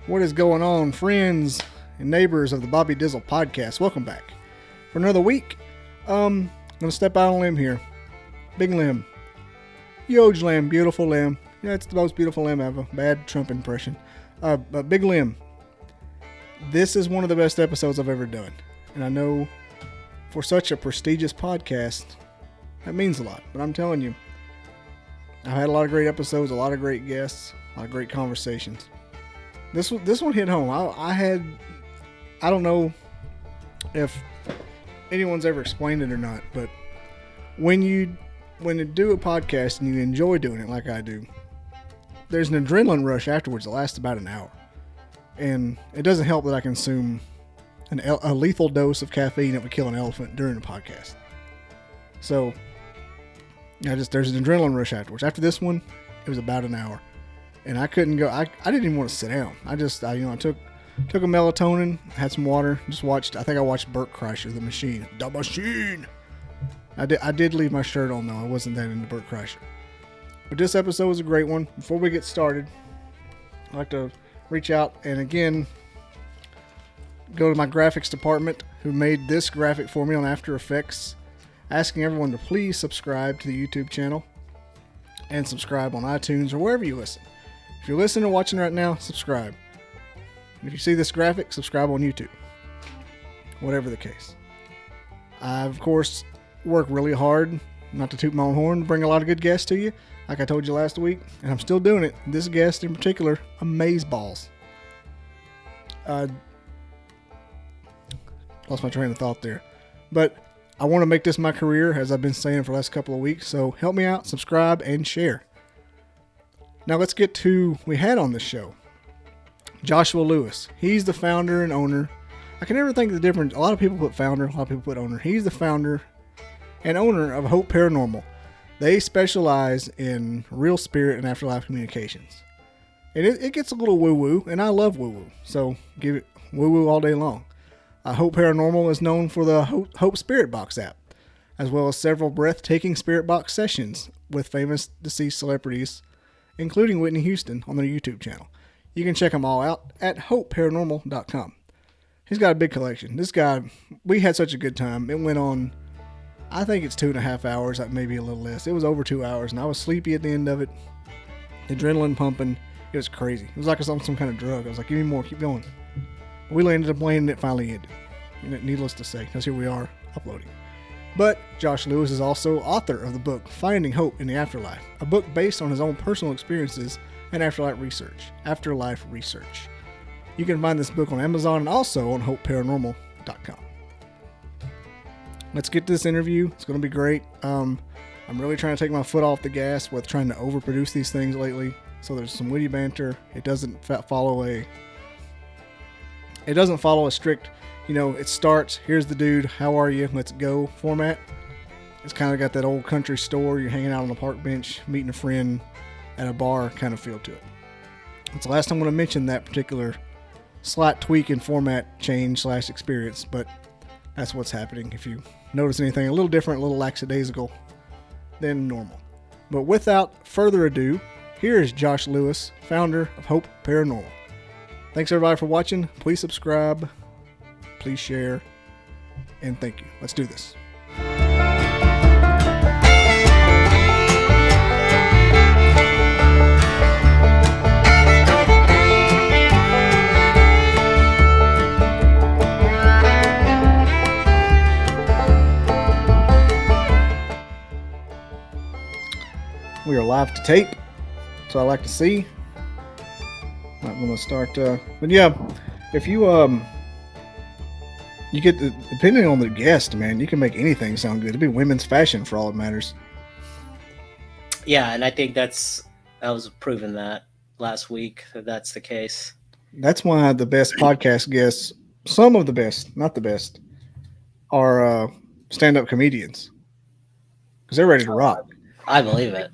What is going on, friends and neighbors of the Bobby Dizzle podcast? Welcome back for another week. I'm going to step out on a limb here. Big limb. Huge limb. Beautiful limb. Yeah, it's the most beautiful limb ever. Bad Trump impression. But big limb. This is one of the best episodes I've ever done. And I know for such a prestigious podcast, that means a lot. But I'm telling you, I've had a lot of great episodes, a lot of great guests, a lot of great conversations. This one hit home. I don't know if anyone's ever explained it or not, but when you do a podcast and you enjoy doing it like I do, there's an adrenaline rush afterwards that lasts about an hour. And it doesn't help that I consume a lethal dose of caffeine that would kill an elephant during the podcast. So there's an adrenaline rush afterwards. After this one, it was about an hour. And I couldn't go. I didn't even want to sit down. I took a melatonin, had some water, just watched. I think I watched Burt Kreischer, The Machine. I did leave my shirt on though. I wasn't that into Burt Kreischer. But this episode was a great one. Before we get started, I'd like to reach out and again go to my graphics department who made this graphic for me on After Effects, asking everyone to please subscribe to the YouTube channel and subscribe on iTunes or wherever you listen. If you're listening or watching right now, subscribe. If you see this graphic, subscribe on YouTube. Whatever the case. I, of course, work really hard, not to toot my own horn, to bring a lot of good guests to you, like I told you last week, and I'm still doing it. This guest in particular, amazeballs. Lost my train of thought there. But I want to make this my career, as I've been saying for the last couple of weeks, so help me out, subscribe, and share. Now let's get to, we had on this show, Joshua Lewis. He's the founder and owner. I can never think of the difference. A lot of people put founder, a lot of people put owner. He's the founder and owner of Hope Paranormal. They specialize in real spirit and afterlife communications. And it gets a little woo-woo, and I love woo-woo. So give it woo-woo all day long. Hope Paranormal is known for the Hope Spirit Box App, as well as several breathtaking spirit box sessions with famous deceased celebrities, including Whitney Houston, on their YouTube channel. You can check them all out at hopeparanormal.com. He's got a big collection. This guy, we had such a good time. It went on, I think it's 2.5 hours, maybe a little less. It was over 2 hours, and I was sleepy at the end of it. Adrenaline pumping. It was crazy. It was like I was on some kind of drug. I was like, give me more, keep going. We landed a plane and it finally ended. Needless to say, because here we are uploading. But Josh Lewis is also author of the book Finding Hope in the Afterlife, a book based on his own personal experiences and afterlife research. You can find this book on Amazon and also on hopeparanormal.com. Let's get to this interview. It's going to be great. I'm really trying to take my foot off the gas with trying to overproduce these things lately. So there's some witty banter. It doesn't follow a strict, it starts, here's the dude, how are you, let's go format. It's kind of got that old country store, you're hanging out on a park bench, meeting a friend at a bar kind of feel to it. It's the last time I'm going to mention that particular slight tweak in format change / experience, but that's what's happening. If you notice anything a little different, a little lackadaisical than normal. But without further ado, here is Josh Lewis, founder of Hope Paranormal. Thanks everybody for watching. Please subscribe, please share, and thank you. Let's do this. We are live to tape, so I like to see. I'm going to start, but yeah, if you get depending on the guest, man, you can make anything sound good. It'd be women's fashion for all it matters. Yeah, and I think I was proven that last week that's the case. That's why the best podcast guests, some of the best, not the best, are stand-up comedians because they're ready to rock. I believe it.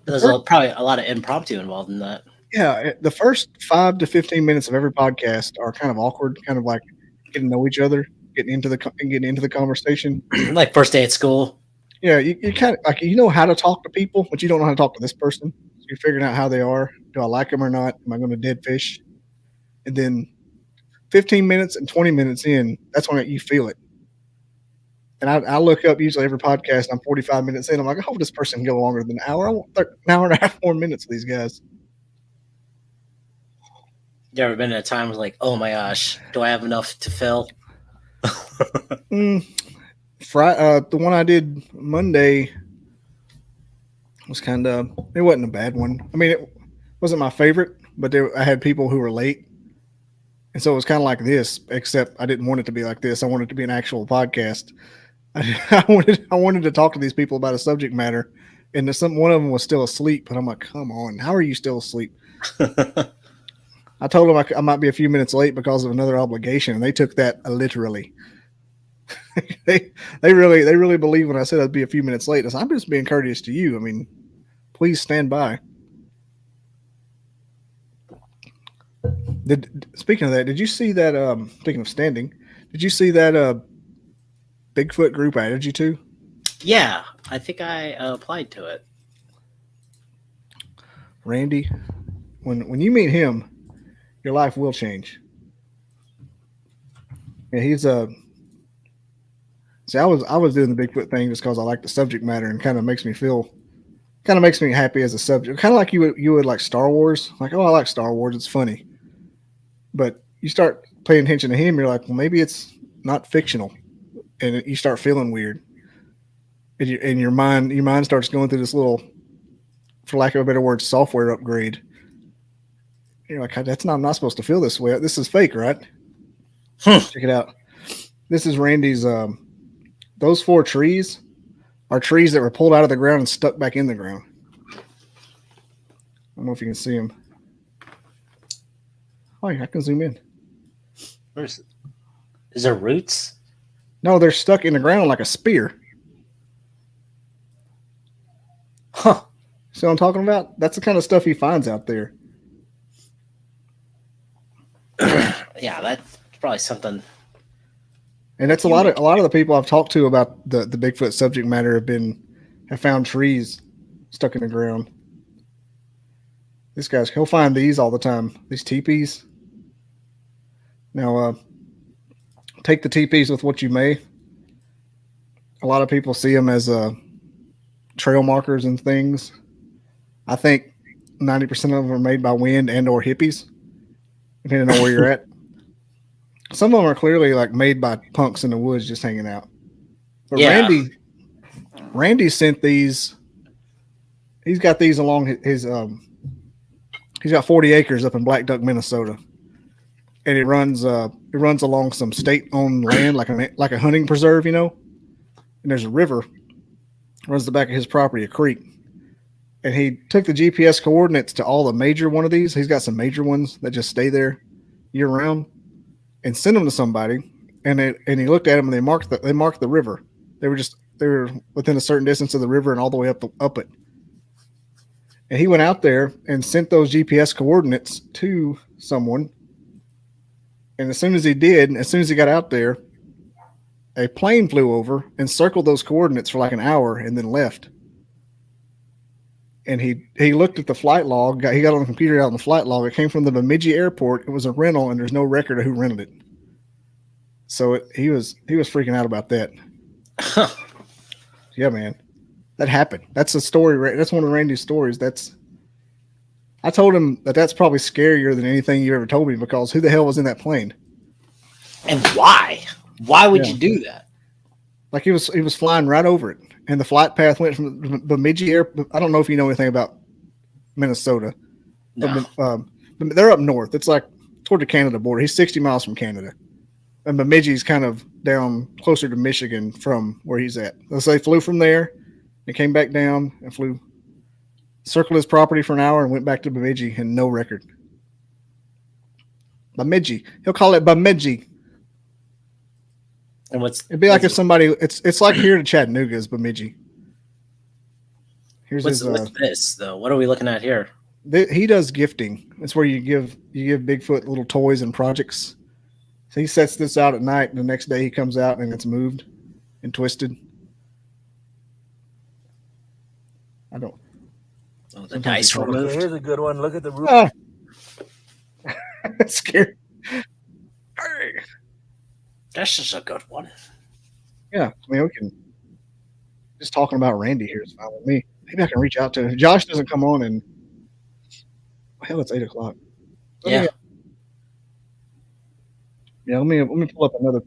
There's probably a lot of impromptu involved in that. Yeah, the first 5 to 15 minutes of every podcast are kind of awkward, kind of like getting to know each other, getting into the conversation. Like first day at school. Yeah, you kind of like how to talk to people, but you don't know how to talk to this person. So you're figuring out how they are. Do I like them or not? Am I going to dead fish? and then 15 minutes and 20 minutes in, that's when you feel it. And I look up usually every podcast. I'm 45 minutes in. I'm like, I hope this person can go longer than an hour. I want an hour and a half more minutes of these guys. You ever been in a time where like, oh my gosh, do I have enough to fill? The one I did Monday was it wasn't a bad one. I mean, it wasn't my favorite, but I had people who were late. And so it was kind of like this, except I didn't want it to be like this. I wanted it to be an actual podcast. I wanted to talk to these people about a subject matter, and one of them was still asleep. But I'm like, come on, how are you still asleep? I told them I might be a few minutes late because of another obligation, and they took that literally. they really believe when I said I'd be a few minutes late. I said, I'm just being courteous to you. I mean, please stand by. Speaking of that, did you see that? Speaking of standing, did you see that Bigfoot group I added you to? Yeah, I think I applied to it. Randy, when you meet him, your life will change. And he's See, I was doing the Bigfoot thing just because I like the subject matter and kind of makes me happy as a subject. Kind of like you would like Star Wars. Like, oh, I like Star Wars. It's funny. But you start paying attention to him, you're like, well, maybe it's not fictional, and you start feeling weird. And your mind starts going through this little, for lack of a better word, software upgrade. You're like, I'm not supposed to feel this way. This is fake, right? Check it out. This is Randy's. Those 4 trees are trees that were pulled out of the ground and stuck back in the ground. I don't know if you can see them. Oh, yeah, I can zoom in. Is there roots? No, they're stuck in the ground like a spear. Huh. See what I'm talking about? That's the kind of stuff he finds out there. Yeah, that's probably something. And that's a lot of the people I've talked to about the Bigfoot subject matter have found trees stuck in the ground. This he'll find these all the time. These teepees. Now, take the teepees with what you may. A lot of people see them as trail markers and things. I think 90% of them are made by wind and or hippies, depending on where you're at. Some of them are clearly like made by punks in the woods just hanging out. But yeah. Randy sent these. He's got these along his. He's got 40 acres up in Black Duck, Minnesota, and it runs along some state-owned land, like a hunting preserve, And there's a river runs the back of his property, a creek. And he took the GPS coordinates to all the major one of these. He's got some major ones that just stay there year round, and sent them to somebody. And he looked at them, and they marked the river. They were within a certain distance of the river and all the way up it. And he went out there and sent those GPS coordinates to someone. And as soon as he got out there, a plane flew over and circled those coordinates for like an hour and then left. And he looked at the flight log. He got on the computer out on the flight log. It came from the Bemidji airport. It was a rental, and there's no record of who rented it. So he was freaking out about that. Yeah, man, that happened. That's a story. That's one of Randy's stories. I told him that's probably scarier than anything you ever told me, because who the hell was in that plane? And why? Why would you do that? Like he was flying right over it. And the flight path went from Bemidji Airport. I don't know if you know anything about Minnesota. No. But they're up north. It's like toward the Canada border. He's 60 miles from Canada. And Bemidji's kind of down closer to Michigan from where he's at. So they flew from there and came back down and circled his property for an hour and went back to Bemidji, and no record. Bemidji. He'll call it Bemidji. And it'd be like if somebody, it's like here to Chattanooga is Bemidji. What's this though? What are we looking at here? He does gifting. It's where you give Bigfoot little toys and projects. So he sets this out at night, and the next day he comes out and it's moved and twisted. I don't. Oh, the dice were moved. Here's a good one. Look at the roof. That's scary. Hey. This is a good one. Yeah, I mean, we can just talking about Randy here is fine with me. Maybe I can reach out to him. Josh doesn't come on, and hell, it's 8 o'clock. Let Yeah. me, let me pull up another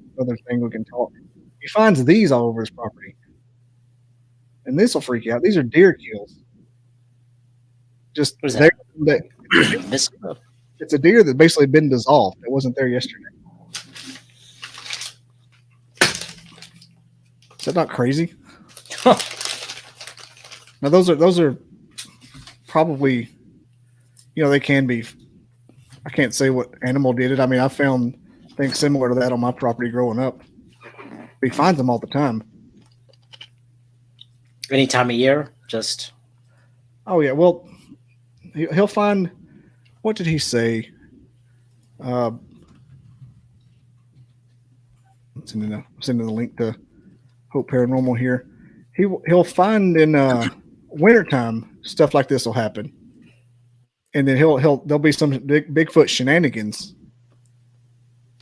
thing we can talk. He finds these all over his property, and this will freak you out. These are deer kills. Just What is there. that? It's, it's a deer that basically been dissolved. It wasn't there yesterday. Is that not crazy? Now those are probably, they can be. I can't say what animal did it. I mean, I found things similar to that on my property growing up. He finds them all the time. Any time of year, just. Oh yeah, well, he'll find. What did he say? I'm sending the link to Hope Paranormal here. He'll find in wintertime stuff like this will happen, and then there'll be some Bigfoot shenanigans,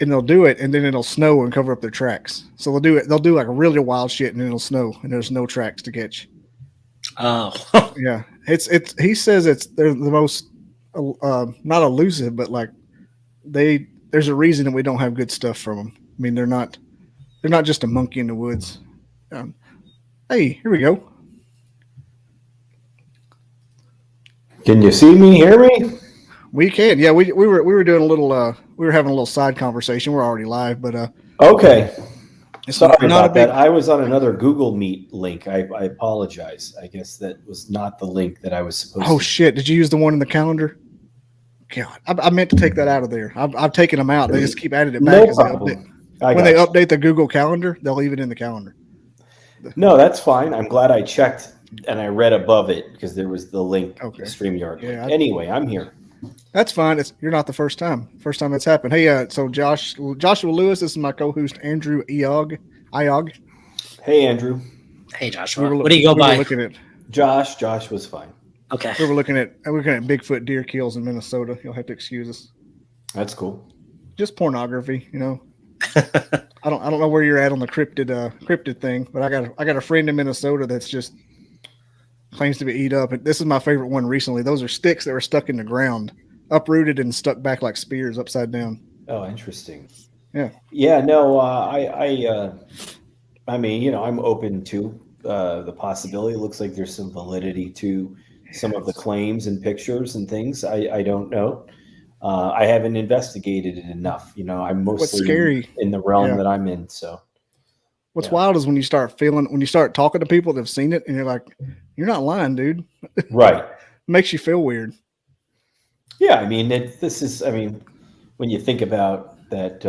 and they'll do it, and then it'll snow and cover up their tracks. So they'll do it. They'll do like a really wild shit, and then it'll snow, and there's no tracks to catch. Oh. Yeah, it's. He says they're the most not elusive, but like there's a reason that we don't have good stuff from them. I mean, they're not just a monkey in the woods. Hey, here we go. Can you see me, hear me? We can. Yeah, we were doing a little we were having a little side conversation. We're already live, but okay. Sorry not about that. I was on another Google Meet link. I apologize. I guess that was not the link that I was supposed to. Oh shit! Did you use the one in the calendar? God, I meant to take that out of there. I've taken them out. They just keep adding it back. No problem. When they update the Google Calendar, they'll leave it in the calendar. No, that's fine. I'm glad I checked and I read above it because there was the link, okay. The StreamYard. Yeah, anyway, I'm here. That's fine. You're not the first time. First time that's happened. Hey, so Joshua Lewis, this is my co-host Andrew Iog. Hey, Andrew. Hey, Joshua. What do you go by? Looking at Josh. Josh was fine. Okay. We were looking at Bigfoot deer kills in Minnesota. You'll have to excuse us. That's cool. Just pornography, I don't know where you're at on the cryptid thing, but I got a friend in Minnesota that's just claims to be eat up. This is my favorite one recently. Those are sticks that were stuck in the ground, uprooted and stuck back like spears upside down. Oh, interesting. Yeah. Yeah. No. I mean, I'm open to the possibility. It looks like there's some validity to some of the claims and pictures and things. I don't know. I haven't investigated it enough. I'm mostly in the realm that I'm in. So what's wild is when you start talking to people that have seen it and you're like, you're not lying, dude. Right. Makes you feel weird. Yeah. I mean, when you think about that,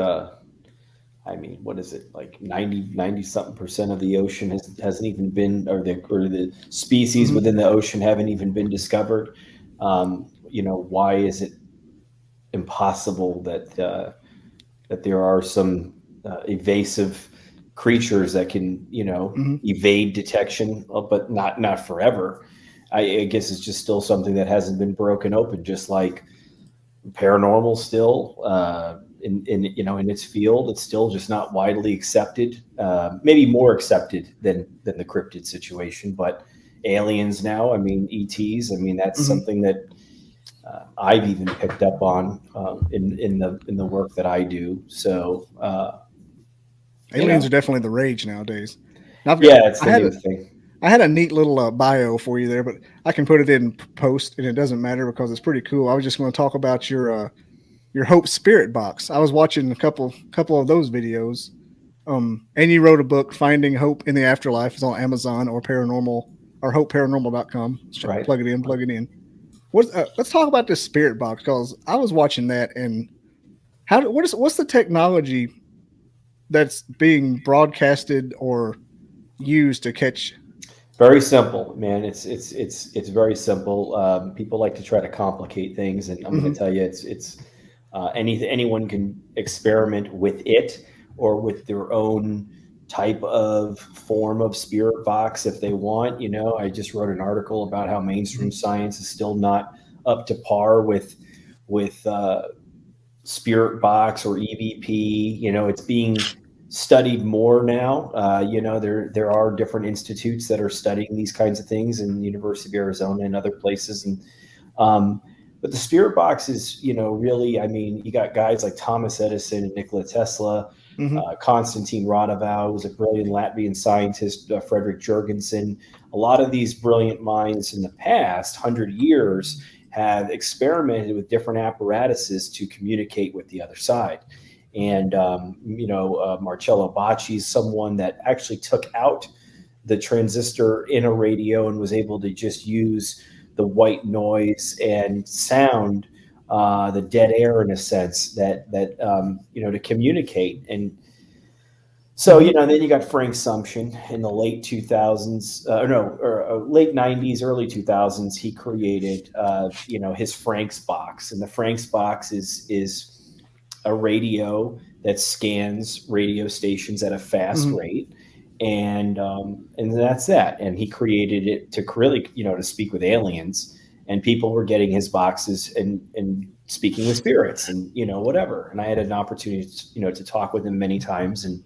what is it? Like 90 something percent of the ocean hasn't even been, or the species within the ocean haven't even been discovered. Why is it impossible that there are some evasive creatures that can evade detection, but not forever? I guess it's just still something that hasn't been broken open, just like paranormal still in its field. It's still just not widely accepted, maybe more accepted than the cryptid situation, but aliens now, ETs, that's something that I've even picked up on in the work that I do. So aliens are definitely the rage nowadays. It's the new thing. I had a neat little bio for you there, but I can put it in post, and it doesn't matter because it's pretty cool. I was just going to talk about your Hope Spirit Box. I was watching a couple of those videos, and you wrote a book, Finding Hope in the Afterlife. It's on Amazon or Paranormal or HopeParanormal.com. Right. Plug it in. Let's talk about this Spirit Box, because I was watching that, and what's the technology that's being broadcasted or used to catch? Very simple, man. It's very simple. People like to try to complicate things, and I'm going to tell you, it's anyone can experiment with it or with their own type of form of spirit box if they want. I just wrote an article about how mainstream science is still not up to par with Spirit Box or EVP. It's being studied more now. There are different institutes that are studying these kinds of things in the University of Arizona and other places. And but the Spirit Box is, really, I mean, you got guys like Thomas Edison and Nikola Tesla, Konstantin Radovan was a brilliant Latvian scientist, Frederick Jurgensen. A lot of these brilliant minds in the past 100 years have experimented with different apparatuses to communicate with the other side. And, Marcello Bacci is someone that actually took out the transistor in a radio and was able to just use the white noise and sound, the dead air in a sense that to communicate. And so, then you got Frank Sumption in the late 2000s, late 90s, early 2000s. He created, his Frank's box, and the Frank's box is a radio that scans radio stations at a fast rate. And that's that. And he created it to really, to speak with aliens, and people were getting his boxes and speaking with spirits and, whatever. And I had an opportunity, to talk with him many times. And,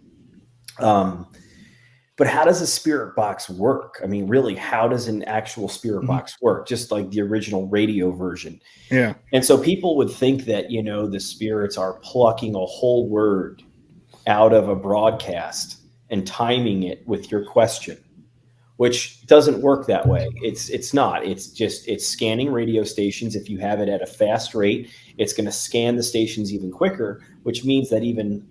but how does a spirit box work? I mean, really, how does an actual spirit box work? Just like the original radio version. Yeah. And so people would think that, the spirits are plucking a whole word out of a broadcast and timing it with your question, which doesn't work that way. It's not. It's scanning radio stations. If you have it at a fast rate, it's going to scan the stations even quicker, which means that even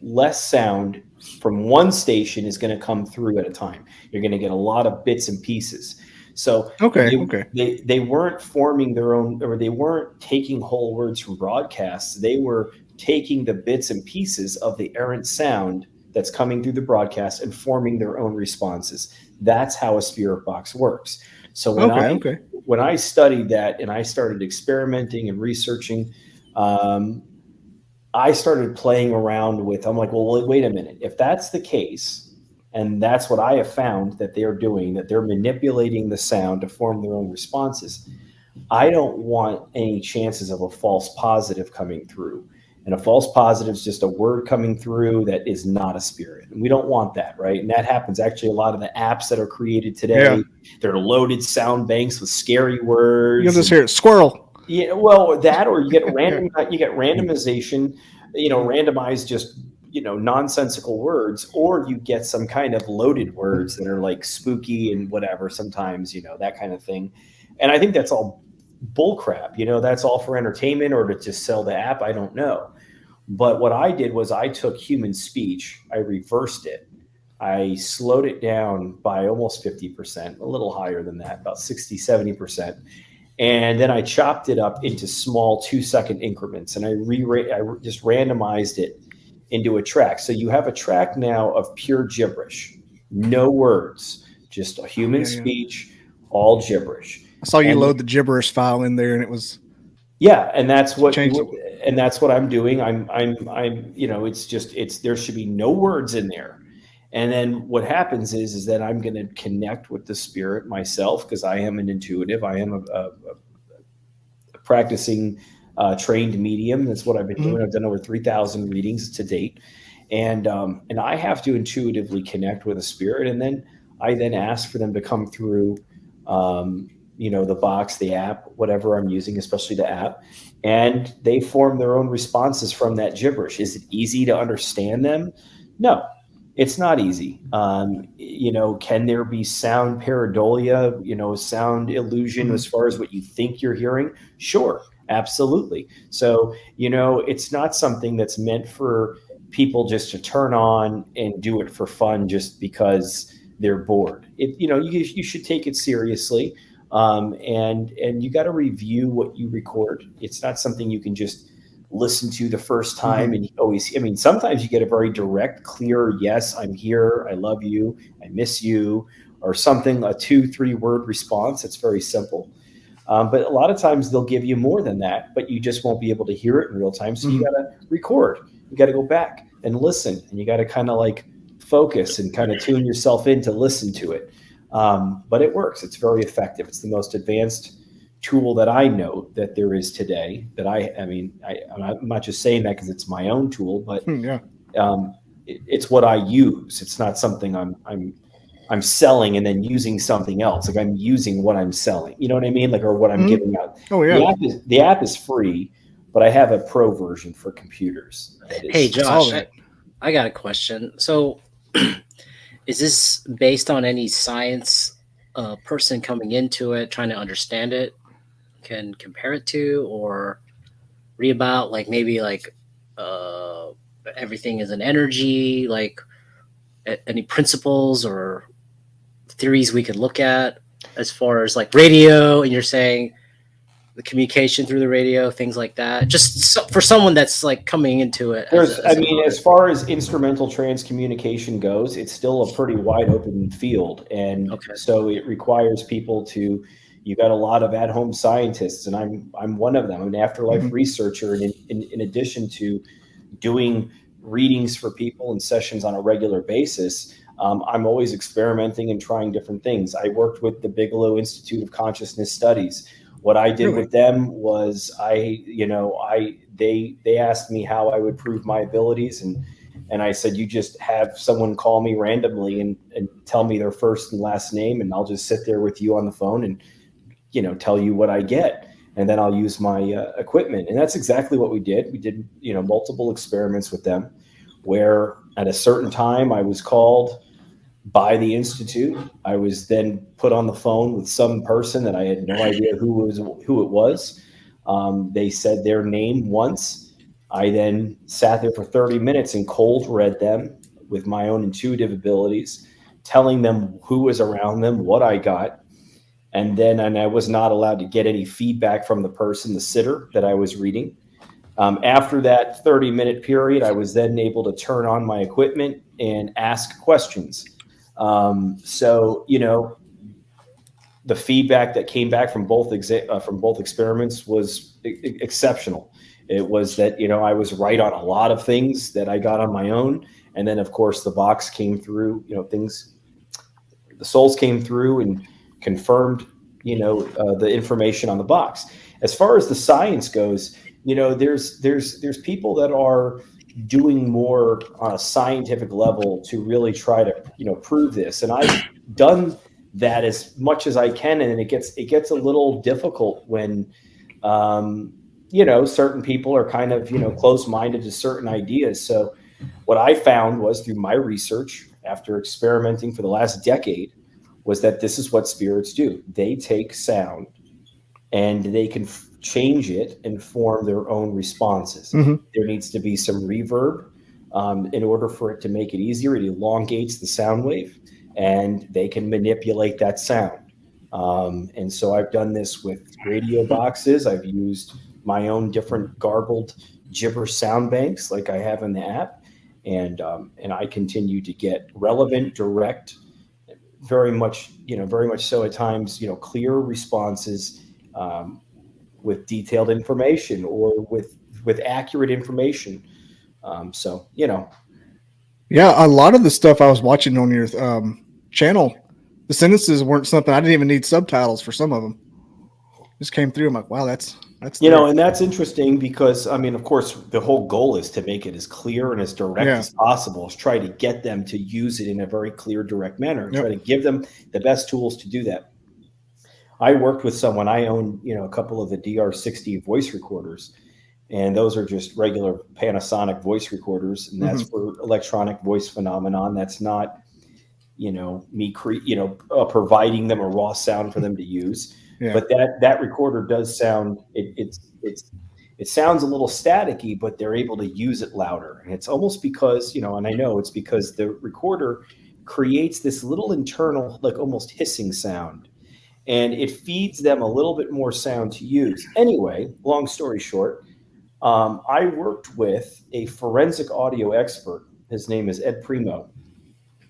less sound from one station is going to come through at a time. You're going to get a lot of bits and pieces. So they weren't forming their own, or they weren't taking whole words from broadcasts. They were taking the bits and pieces of the errant sound that's coming through the broadcast and forming their own responses. That's how a spirit box works. So when I studied that and I started experimenting and researching, I started playing around with, I'm like, well, wait a minute. If that's the case, and that's what I have found that they're doing, that they're manipulating the sound to form their own responses, I don't want any chances of a false positive coming through. And a false positive is just a word coming through that is not a spirit. And we don't want that, right? And that happens. Actually, a lot of the apps that are created today, they're loaded sound banks with scary words. You'll just hear it, squirrel. Yeah, well, that, or you get randomization, randomized just, nonsensical words, or you get some kind of loaded words that are like spooky and whatever, sometimes, that kind of thing. And I think that's all bull crap. That's all for entertainment or to just sell the app. I don't know. But what I did was I took human speech, I reversed it. I slowed it down by almost 50%, a little higher than that, about 60, 70%. And then I chopped it up into small 2-second increments, and I just randomized it into a track. So you have a track now of pure gibberish, no words, just a human speech, all gibberish. I saw you load the gibberish file in there, and it was and that's what I'm doing. There should be no words in there. And then what happens is that I'm going to connect with the spirit myself, because I am an intuitive. I am a practicing trained medium. That's what I've been doing. I've done over 3,000 readings to date. And I have to intuitively connect with a spirit. And then I ask for them to come through, the box, the app, whatever I'm using, especially the app. And they form their own responses from that gibberish. Is it easy to understand them? No. It's not easy. Can there be sound pareidolia, sound illusion as far as what you think you're hearing? Sure, absolutely. So, it's not something that's meant for people just to turn on and do it for fun just because they're bored. You should take it seriously. And you got to review what you record. It's not something you can just listen to the first time and sometimes you get a very direct, clear, yes, I'm here, I love you, I miss you, or something, a 2-3 word response. It's very simple. But a lot of times they'll give you more than that, but you just won't be able to hear it in real time. So you got to record, you got to go back and listen, and you got to kind of like focus and kind of tune yourself in to listen to it. But it works. It's very effective. It's the most advanced tool that I know that there is today that I'm not just saying that because it's my own tool, but Yeah. It's what I use. It's not something I'm selling and then using something else. Like I'm using what I'm selling, you know what I mean? Like, or what I'm giving out. Oh yeah. The app is free, but I have a pro version for computers. That is, Hey, Josh, that. I got a question. So, is this based on any science person coming into it, trying to understand it, can compare it to, or read about, like maybe like uh, everything is an energy, like any principles or theories we could look at as far as like radio, and you're saying the communication through the radio, things like that. Just for someone that's like coming into it as far as instrumental transcommunication goes, it's still a pretty wide open field. And okay. so it requires people to, you got a lot of at-home scientists, and I'm one of them. I'm an afterlife researcher. And in addition to doing readings for people and sessions on a regular basis, I'm always experimenting and trying different things. I worked with the Bigelow Institute of Consciousness Studies. What I did with them was they asked me how I would prove my abilities, and I said, you just have someone call me randomly and tell me their first and last name, and I'll just sit there with you on the phone and tell you what I get, and then I'll use my equipment. And that's exactly what we did. We did multiple experiments with them, where at a certain time I was called by the Institute. I was then put on the phone with some person that I had no idea who it was. They said their name once. I then sat there for 30 minutes and cold read them with my own intuitive abilities, telling them who was around them, what I got. And I was not allowed to get any feedback from the person, the sitter that I was reading. After that 30-minute period, I was then able to turn on my equipment and ask questions. The feedback that came back from both experiments was exceptional. It was that I was right on a lot of things that I got on my own, and then of course the box came through. The souls came through and confirmed the information on the box. As far as the science goes, there's people that are doing more on a scientific level to really try to prove this, and I've done that as much as I can, and it gets a little difficult when certain people are kind of closed-minded to certain ideas. So what I found was, through my research after experimenting for the last decade, was that this is what spirits do. They take sound and they can change it and form their own responses. There needs to be some reverb in order for it to make it easier. It elongates the sound wave, and they can manipulate that sound. And so I've done this with radio boxes. I've used my own different garbled gibber sound banks like I have in the app. And I continue to get relevant, direct, very much so at times, clear responses with detailed information or with accurate information. Yeah, a lot of the stuff I was watching on your channel, the sentences weren't something I didn't even need subtitles for. Some of them just came through. I'm like, wow, that's and that's interesting because of course the whole goal is to make it as clear and as direct as possible. Is try to get them to use it in a very clear, direct manner, and try to give them the best tools to do that. I worked with someone. I own a couple of the DR60 voice recorders, and those are just regular Panasonic voice recorders, and that's for electronic voice phenomenon. That's not me providing them a raw sound for them to use. But that recorder does sound, it sounds a little staticky, but they're able to use it louder. And it's almost because, and I know it's because the recorder creates this little internal, like almost hissing sound, and it feeds them a little bit more sound to use. Anyway, long story short, I worked with a forensic audio expert. His name is Ed Primo,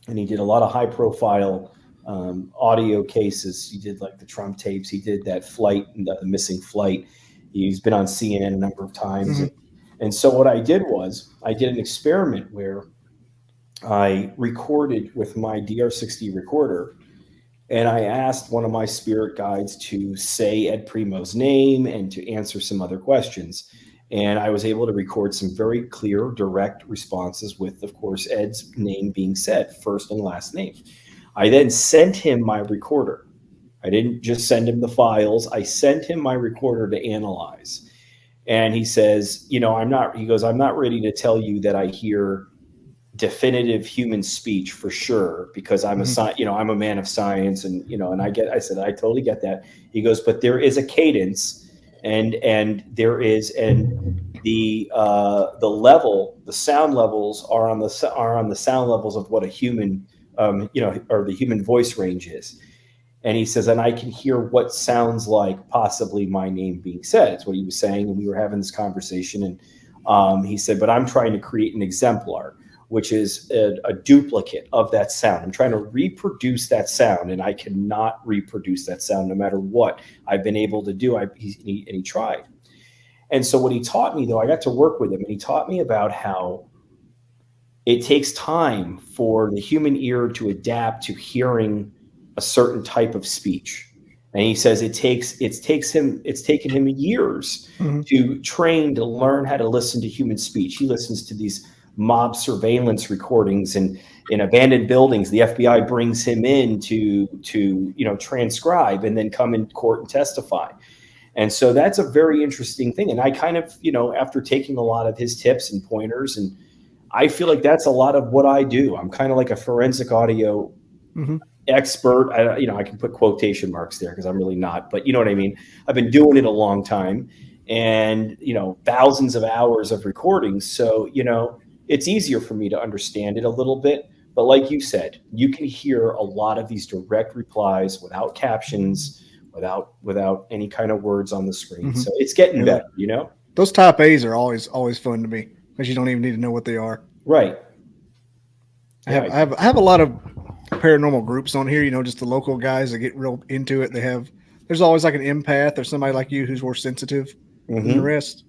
and he did a lot of high profile audio cases. He did like the Trump tapes. He did that flight, the missing flight. He's been on CNN a number of times. And so what I did was I did an experiment where I recorded with my DR60 recorder And I asked one of my spirit guides to say Ed Primo's name and to answer some other questions. And I was able to record some very clear, direct responses with, of course, Ed's name being said, first and last name. I then sent him my recorder. I didn't just send him the files. I sent him my recorder to analyze. And he says, I'm not ready to tell you that I hear definitive human speech for sure, because I'm I'm a man of science, and I said, I totally get that. He goes, but there is a cadence, and there is, and the sound levels are on the sound levels of what a human, or the human voice range is. And he says, and I can hear what sounds like possibly my name being said. It's what he was saying. And we were having this conversation. And he said, but I'm trying to create an exemplar, which is a duplicate of that sound. I'm trying to reproduce that sound, and I cannot reproduce that sound no matter what I've been able to do. He tried. And so what he taught me, though, I got to work with him, and he taught me about how it takes time for the human ear to adapt to hearing a certain type of speech. And he says it's taken him years to train to learn how to listen to human speech. He listens to these mob surveillance recordings, and in abandoned buildings, the FBI brings him in to transcribe and then come in court and testify. And so that's a very interesting thing. And I kind of, after taking a lot of his tips and pointers, and I feel like that's a lot of what I do. I'm kind of like a forensic audio expert. I can put quotation marks there because I'm really not, but you know what I mean? I've been doing it a long time, and, thousands of hours of recordings. So, it's easier for me to understand it a little bit. But like you said, you can hear a lot of these direct replies without captions, without any kind of words on the screen. So it's getting better, Those type A's are always fun to me, because you don't even need to know what they are. Right. I have a lot of paranormal groups on here, just the local guys that get real into it. There's always like an empath or somebody like you who's more sensitive than the rest.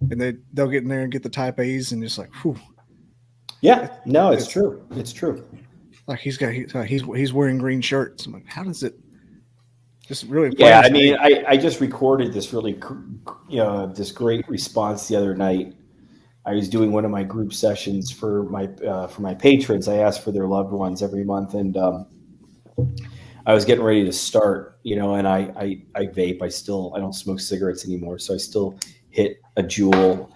And they'll get in there and get the type A's and just like, whew. Yeah, no, it's true. It's true. Like he's wearing green shirts. I'm like, how does it just really? Yeah, I mean, I just recorded this really, this great response the other night. I was doing one of my group sessions for my patrons. I ask for their loved ones every month, and I was getting ready to start, and I vape. I don't smoke cigarettes anymore, so I still hit a Juul.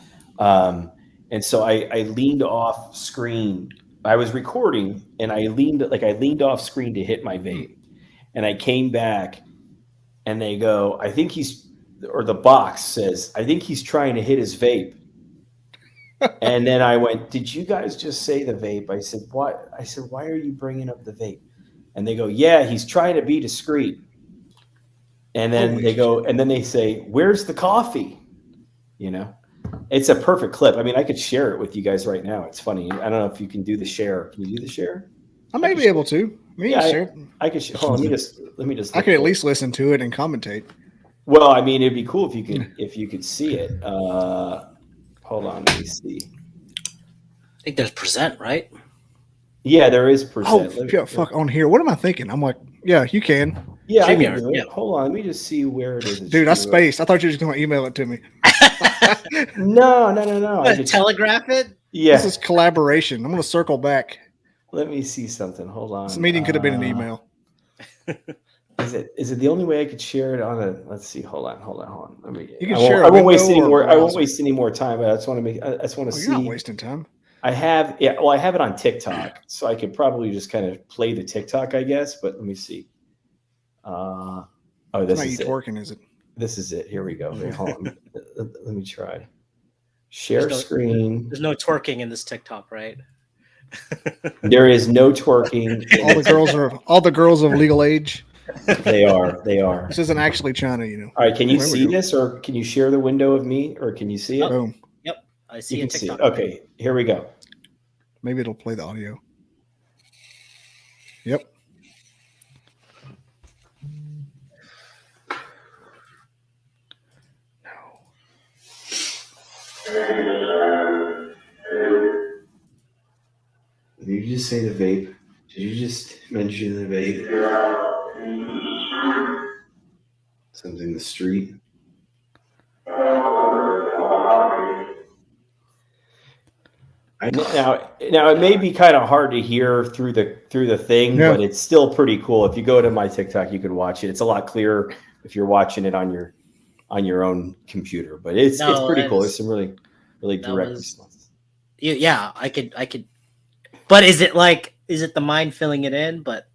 And so I leaned off screen. I was recording, and I leaned off screen to hit my vape. And I came back, and they go, the box says, I think he's trying to hit his vape. And then I went, did you guys just say the vape? I said, what? I said, why are you bringing up the vape? And they go, yeah, he's trying to be discreet. And then they say, where's the coffee? It's a perfect clip. I mean, I could share it with you guys right now. It's funny. I don't know if you can do the share. Can you do the share? I may be able to. I could share. Hold on, let me just. I could at least listen to it and commentate. Well, I mean, it'd be cool if you could see it. Hold on, let me see. I think there's present, right? Yeah, there is present. Fuck on here. What am I thinking? I'm like, yeah, you can. Yeah, I can do it. Yeah. Hold on, let me just see where it is. Dude, I spaced. I thought you were just going to email it to me. No. Telegraph it? Yeah. This is collaboration. I'm going to circle back. Let me see something. Hold on. This meeting could have been an email. Is it the only way I could share it on a? Let's see. Hold on. You can share. I won't waste any more. I won't waste any more time. But I just want to see. You're not wasting time. I have it on TikTok, so I could probably just kind of play the TikTok, I guess. But let me see. This is it. Twerking, is it? This is it. Here we go. Wait, hold on. Let me try. Share screen. There's no twerking in this TikTok, right? There is no twerking. All the girls of legal age. They are. This isn't actually China, All right, can you see this, or can you share the window of me, or can you see it? Boom. Yep, I see it. See it. Okay, here we go. Maybe it'll play the audio. Yep. Did you just say the vape? Did you just mention the vape? Something in the street. Now it may be kind of hard to hear through the thing, but it's still pretty cool. If you go to my TikTok, you can watch it. It's a lot clearer if you're watching it on your own computer. But it's pretty cool. There's some really direct responses. Yeah, I could. But is it the mind filling it in? But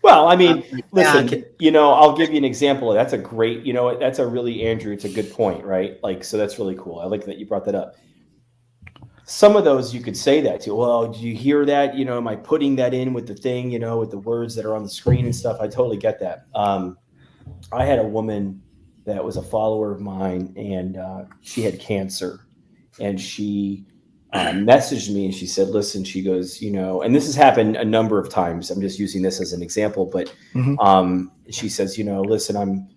well, I mean, listen, I'll give you an example. That's a great, that's a really, Andrew, it's a good point, right? Like, so that's really cool. I like that you brought that up. Some of those you could say that to. Well, do you hear that? Am I putting that in with the thing, with the words that are on the screen and stuff? I totally get that. I had a woman that was a follower of mine, and she had cancer, and she messaged me and she said, listen, she goes, and this has happened a number of times. I'm just using this as an example, but she says, listen, I'm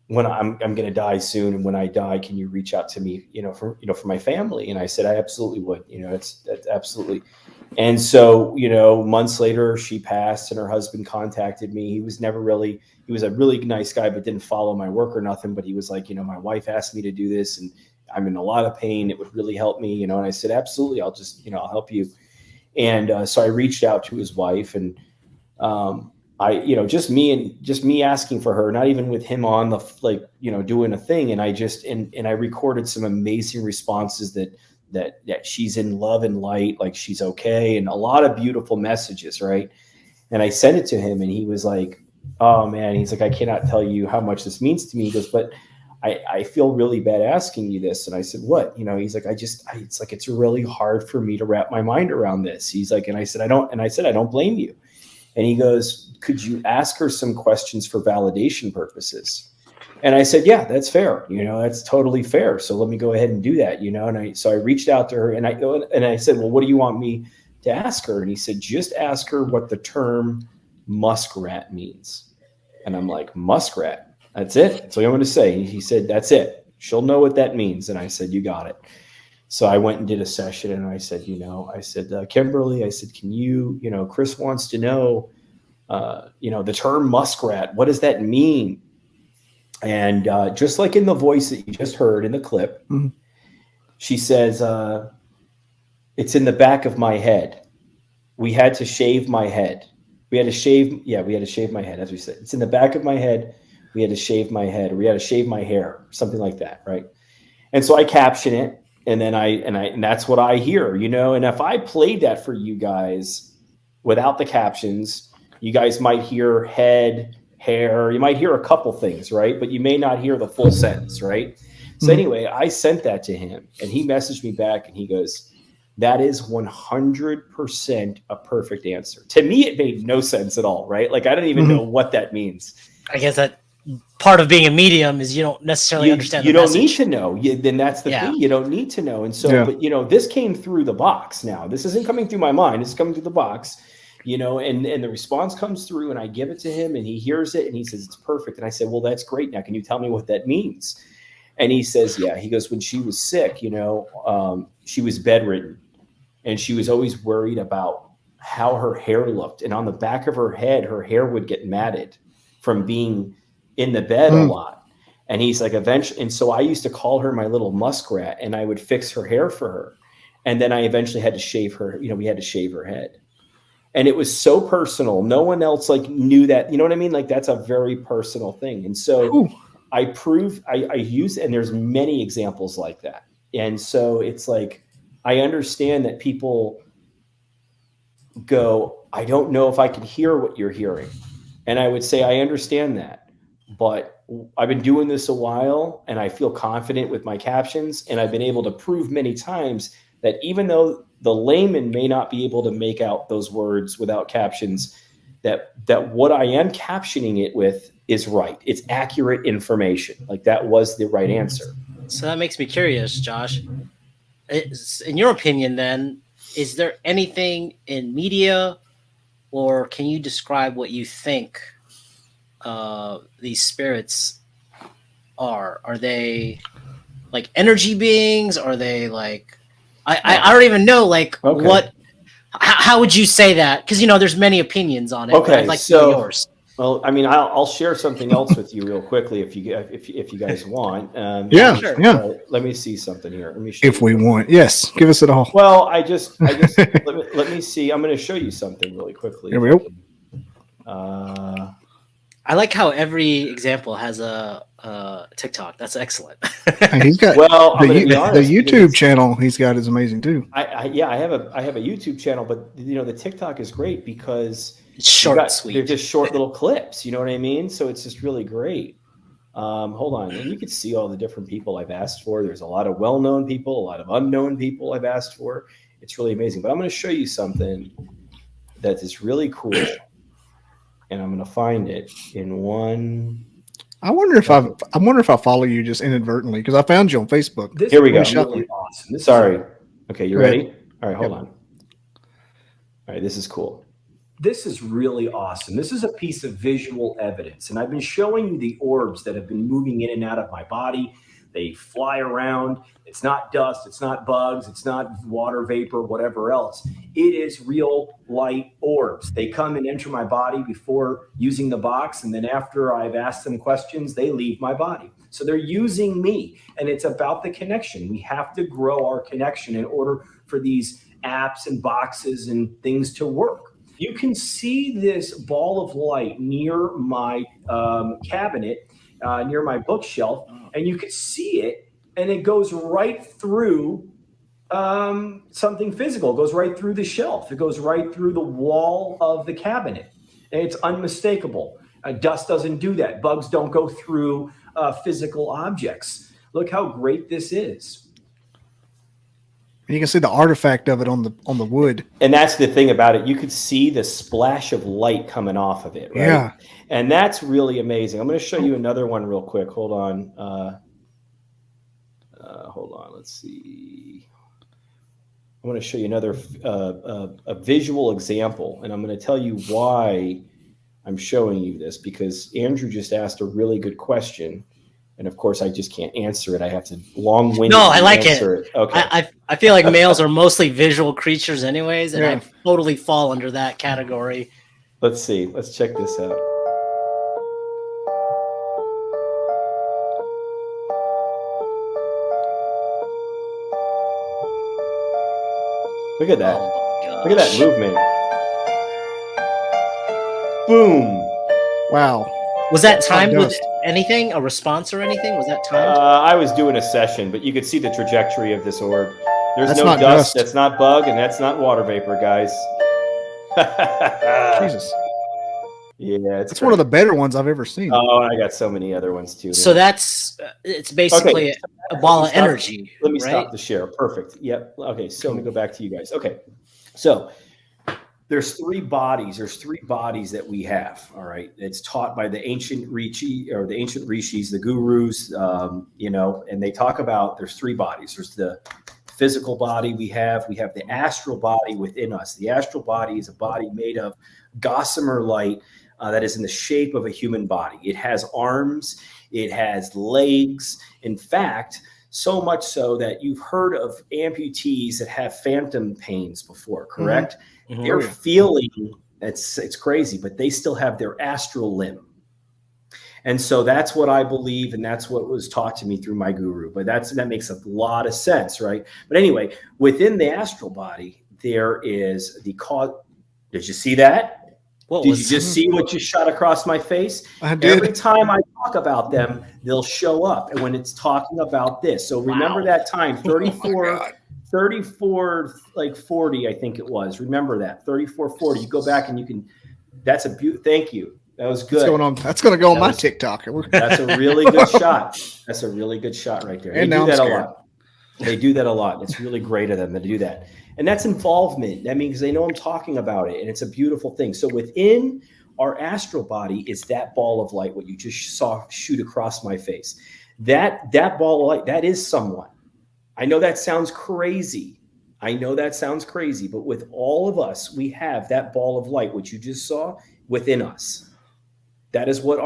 going to die soon. And when I die, can you reach out to me, for my family? And I said, I absolutely would, that's absolutely. And so, months later she passed and her husband contacted me. He was a really nice guy, but didn't follow my work or nothing. But he was like, my wife asked me to do this and I'm in a lot of pain. It would really help me, and I said, absolutely. I'll just, I'll help you. And so I reached out to his wife, and just me asking for her, not even with him on the, doing a thing. And I just, and I recorded some amazing responses that she's in love and light, like she's okay. And a lot of beautiful messages. Right. And I sent it to him, and he was like, oh man, he's like, I cannot tell you how much this means to me. He goes, but I feel really bad asking you this. And I said, what? He's like, it's like, it's really hard for me to wrap my mind around this. He's like, and I said, I don't blame you. And he goes, could you ask her some questions for validation purposes? And I said, yeah, that's fair. That's totally fair. So let me go ahead and do that, so I reached out to her, and I said, well, what do you want me to ask her? And he said, just ask her what the term muskrat means. And I'm like, muskrat? That's it. That's all I'm going to say. He said, that's it. She'll know what that means. And I said, you got it. So I went and did a session, and I said, Kimberly, I said, can you, Chris wants to know, the term muskrat, what does that mean? And just like in the voice that you just heard in the clip, she says, it's in the back of my head. We had to shave my head. We had to shave my head, as we said. It's in the back of my head. We had to shave my head. We had to shave my hair, something like that, right? And so I caption it, and then and that's what I hear, And if I played that for you guys without the captions, you guys might hear head, hair. You might hear a couple things, right? But you may not hear the full sentence, right? So anyway, I sent that to him, and he messaged me back, and he goes, that is 100% a perfect answer. To me, it made no sense at all, right? Like, I don't even know what that means. I guess that part of being a medium is you don't necessarily understand the message. You don't need to know. Then that's the thing. You don't need to know. And so, but this came through the box now. This isn't coming through my mind. It's coming through the box, and the response comes through, and I give it to him, and he hears it, and he says, it's perfect. And I said, well, that's great. Now, can you tell me what that means? And he says, yeah. He goes, when she was sick, she was bedridden, and she was always worried about how her hair looked. And on the back of her head, her hair would get matted from being in the bed a lot. And he's like, eventually, and so I used to call her my little muskrat, and I would fix her hair for her. And then I eventually had to shave her, we had to shave her head. And it was so personal. No one else knew that, you know what I mean? Like, that's a very personal thing. And so I use, and there's many examples like that. And so it's like, I understand that people go, I don't know if I can hear what you're hearing. And I would say, I understand that. But I've been doing this a while, and I feel confident with my captions, and I've been able to prove many times that even though the layman may not be able to make out those words without captions, that what I am captioning it with is right. It's accurate information. Like, that was the right answer. So that makes me curious, Josh. In your opinion, then, is there anything in media, or can you describe what you think these spirits are? Are they like energy beings? Are they like, I don't even know, what, how would you say that? Because, there's many opinions on it. Okay. I'd like to know yours. Well, I mean, I'll share something else with you real quickly if you guys want. Yeah, Sure. yeah. Let me see something here. Let me show If you we something. want, yes, give us it all. Well, I just let me see. I'm going to show you something really quickly. Here If we I go. can. I like how every example has a TikTok. That's excellent. And he's got Well, I'm the going to be the honest because YouTube channel he's got is amazing too. I have a YouTube channel, but the TikTok is great because It's short and sweet. they're just short little clips. You know what I mean? So it's just really great. Hold on, and you can see all the different people I've asked for. There's a lot of well-known people, a lot of unknown people I've asked for. It's really amazing. But I'm going to show you something that is really cool, and I'm going to find it in one. I wonder if I follow you just inadvertently because I found you on Facebook. This Here we go. is really awesome. Sorry. Okay, you Go ahead. ready? All right, hold on. All right, this is cool. This is really awesome. This is a piece of visual evidence. And I've been showing you the orbs that have been moving in and out of my body. They fly around. It's not dust. It's not bugs. It's not water vapor, whatever else. It is real light orbs. They come and enter my body before using the box. And then after I've asked them questions, they leave my body. So they're using me. And it's about the connection. We have to grow our connection in order for these apps and boxes and things to work. You can see this ball of light near my cabinet, near my bookshelf, and you can see it, and it goes right through something physical. It goes right through the shelf. It goes right through the wall of the cabinet, and it's unmistakable. Dust doesn't do that. Bugs don't go through physical objects. Look how great this is. And you can see the artifact of it on the wood. And that's the thing about it. You could see the splash of light coming off of it, right? Yeah. And that's really amazing. I'm going to show you another one real quick. Hold on. Hold on. Let's see. I want to show you another a visual example, and I'm going to tell you why I'm showing you this, because Andrew just asked a really good question. And of course, I just can't answer it. I have to long-winded No, I like answer it. Okay. I feel like males are mostly visual creatures anyways, and Yeah. I totally fall under that category. Let's see. Let's check this out. Look at that. Oh my gosh. Look at that movement. Boom. Wow. Was that It's not timed with dust. anything? A response or anything? Was that timed? I was doing a session, but you could see the trajectory of this orb. There's That's no not dust, dust. that's not bug, and that's not water vapor, guys. Jesus. Yeah, it's It's one of the better ones I've ever seen. Oh, I got so many other ones too. So man. that's it's basically a ball of Stop. energy. Let me right? stop the share. Perfect. Yep. Okay. So let me go back to you guys. Okay. So there's three bodies. There's three bodies that we have. All right. It's taught by the ancient Rishi or the ancient rishis, the gurus, and they talk about there's three bodies. There's the physical body we have the astral body within us. The astral body is a body made of gossamer light that is in the shape of a human body. It has arms, it has legs. In fact, so much so that you've heard of amputees that have phantom pains before, correct? Mhm. They're feeling, it's crazy, but they still have their astral limb. And so that's what I believe, and that's what was taught to me through my guru. But that makes a lot of sense, right? But anyway, within the astral body, there is the cause. Did you see that? Did you just see what just shot across my face? I did. Every time I talk about them, they'll show up. And when it's talking about this, so remember that time, 34, 34, like 40, I think it was. Remember that 34, 40. You go back and you can. That's a beautiful. Thank you. That was good. What's going on? That's going to go on my TikTok. That's a really good shot. That's a really good shot right there. And They now do I'm that a scared. lot. They do that a lot. It's really great of them to do that. And that's involvement. That means they know I'm talking about it. And it's a beautiful thing. So within our astral body is that ball of light, what you just saw shoot across my face. That ball of light, that is someone. I know that sounds crazy. But with all of us, we have that ball of light, which you just saw within us. That is what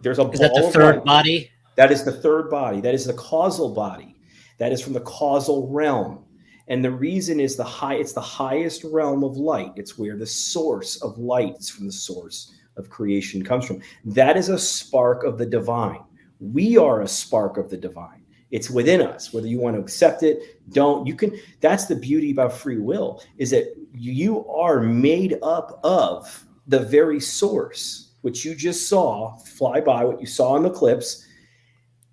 there's a ball of light. Is that the third body? That is the third body. That is the causal body. That is from the causal realm. And the reason is it's the highest realm of light. It's where the source of light is from the source of creation comes from. That is a spark of the divine. We are a spark of the divine. It's within us, whether you want to accept it, don't. You can. That's the beauty about free will, is that you are made up of the very source, which you just saw fly by, what you saw in the clips.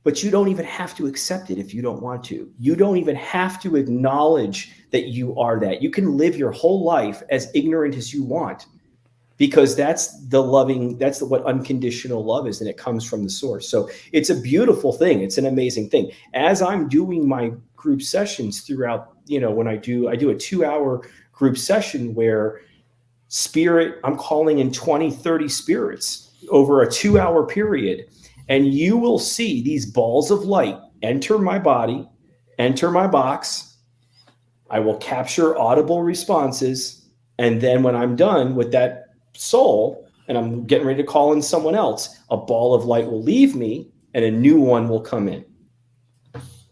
But you don't even have to accept it if you don't want to. You don't even have to acknowledge that you are that. You can live your whole life as ignorant as you want, because that's the loving, that's what unconditional love is, and it comes from the source. So it's a beautiful thing. It's an amazing thing. As I'm doing my group sessions throughout, when I do a 2-hour group session where I'm calling in 20, 30 spirits over a 2-hour period. And you will see these balls of light enter my body, enter my box. I will capture audible responses. And then when I'm done with that soul and I'm getting ready to call in someone else, a ball of light will leave me and a new one will come in.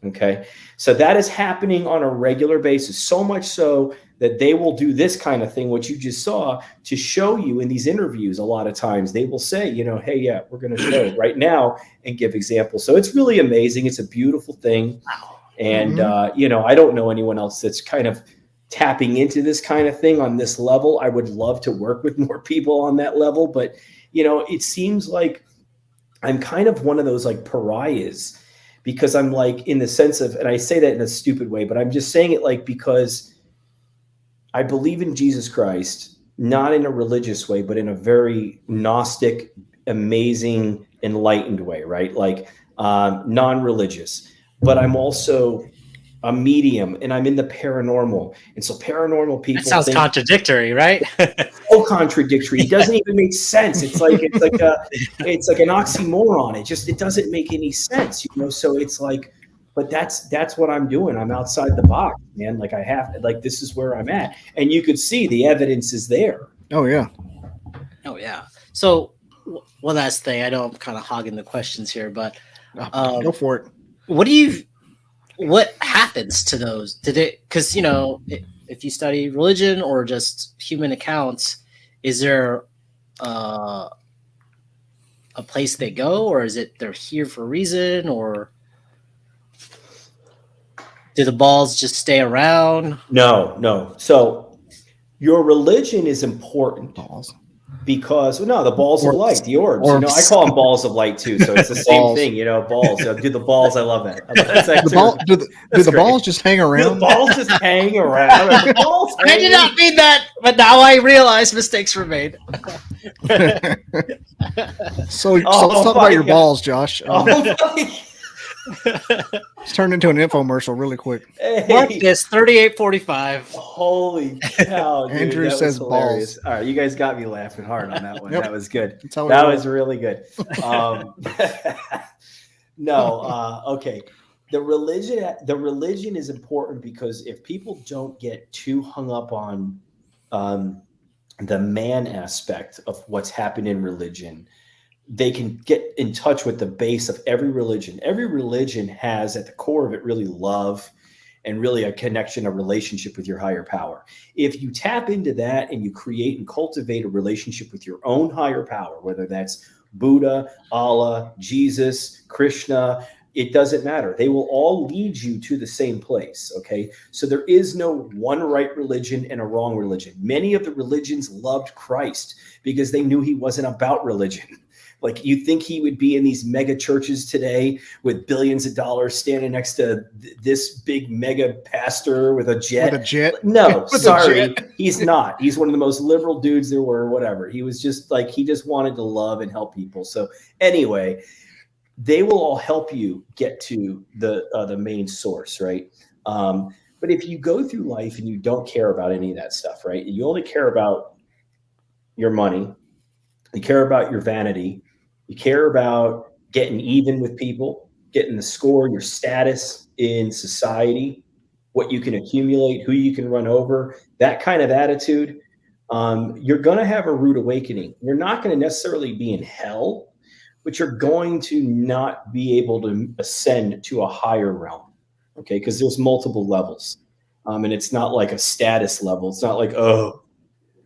Okay. So that is happening on a regular basis, so much so that they will do this kind of thing, what you just saw, to show you in these interviews. A lot of times they will say, hey, yeah, we're going to show right now and give examples. So it's really amazing. It's a beautiful thing. And, I don't know anyone else that's kind of tapping into this kind of thing on this level. I would love to work with more people on that level. But, it seems like I'm kind of one of those like pariahs, because I'm like, in the sense of, and I say that in a stupid way, but I'm just saying it like, because I believe in Jesus Christ, not in a religious way, but in a very Gnostic, amazing, enlightened way, right? Like non-religious. But I'm also a medium, and I'm in the paranormal. And so paranormal people— That sounds contradictory, right? So contradictory. It doesn't even make sense. It's like an oxymoron. It doesn't make any sense, So it's like, but that's what I'm doing. I'm outside the box, man. Like this is where I'm at. And you could see the evidence is there. Oh yeah. Oh yeah. So one last thing, I know I'm kind of hogging the questions here, but go for it. What happens to those? Because if you study religion or just human accounts, is there a place they go, or is it they're here for a reason, or do the balls just stay around? No. So your religion is important. Balls. Because the balls Orbs. of light, the orbs. Orbs. I call them balls of light too. So it's the same thing, balls. Do the balls? I love that. Do the balls just hang around? Do the balls just hang around? I did not mean that, but now I realize mistakes were made. So let's talk about your balls, Josh. It's turned into an infomercial really quick. Mark this 3845. Holy cow, dude, Andrew says balls. All right, you guys got me laughing hard on that one. Yep. That was good. That was really good. Okay. The religion is important, because if people don't get too hung up on the man aspect of what's happened in religion, they can get in touch with the base of every religion. Every religion has at the core of it really love and really a connection, a relationship with your higher power. If you tap into that and you create and cultivate a relationship with your own higher power, whether that's Buddha, Allah, Jesus, Krishna, it doesn't matter. They will all lead you to the same place, okay? So there is no one right religion and a wrong religion. Many of the religions loved Christ because they knew he wasn't about religion. Like, you think he would be in these mega churches today with billions of dollars standing next to this big mega pastor with a jet? With a jet? No, sorry. He's not. He's one of the most liberal dudes there were, or whatever. He was just like, he just wanted to love and help people. So anyway, they will all help you get to the main source, right? But if you go through life and you don't care about any of that stuff, right? You only care about your money. You care about your vanity. You care about getting even with people, getting the score, your status in society, what you can accumulate, who you can run over, that kind of attitude. You're going to have a rude awakening. You're not going to necessarily be in hell, but you're going to not be able to ascend to a higher realm, okay? Because there's multiple levels. And it's not like a status level. It's not like, oh,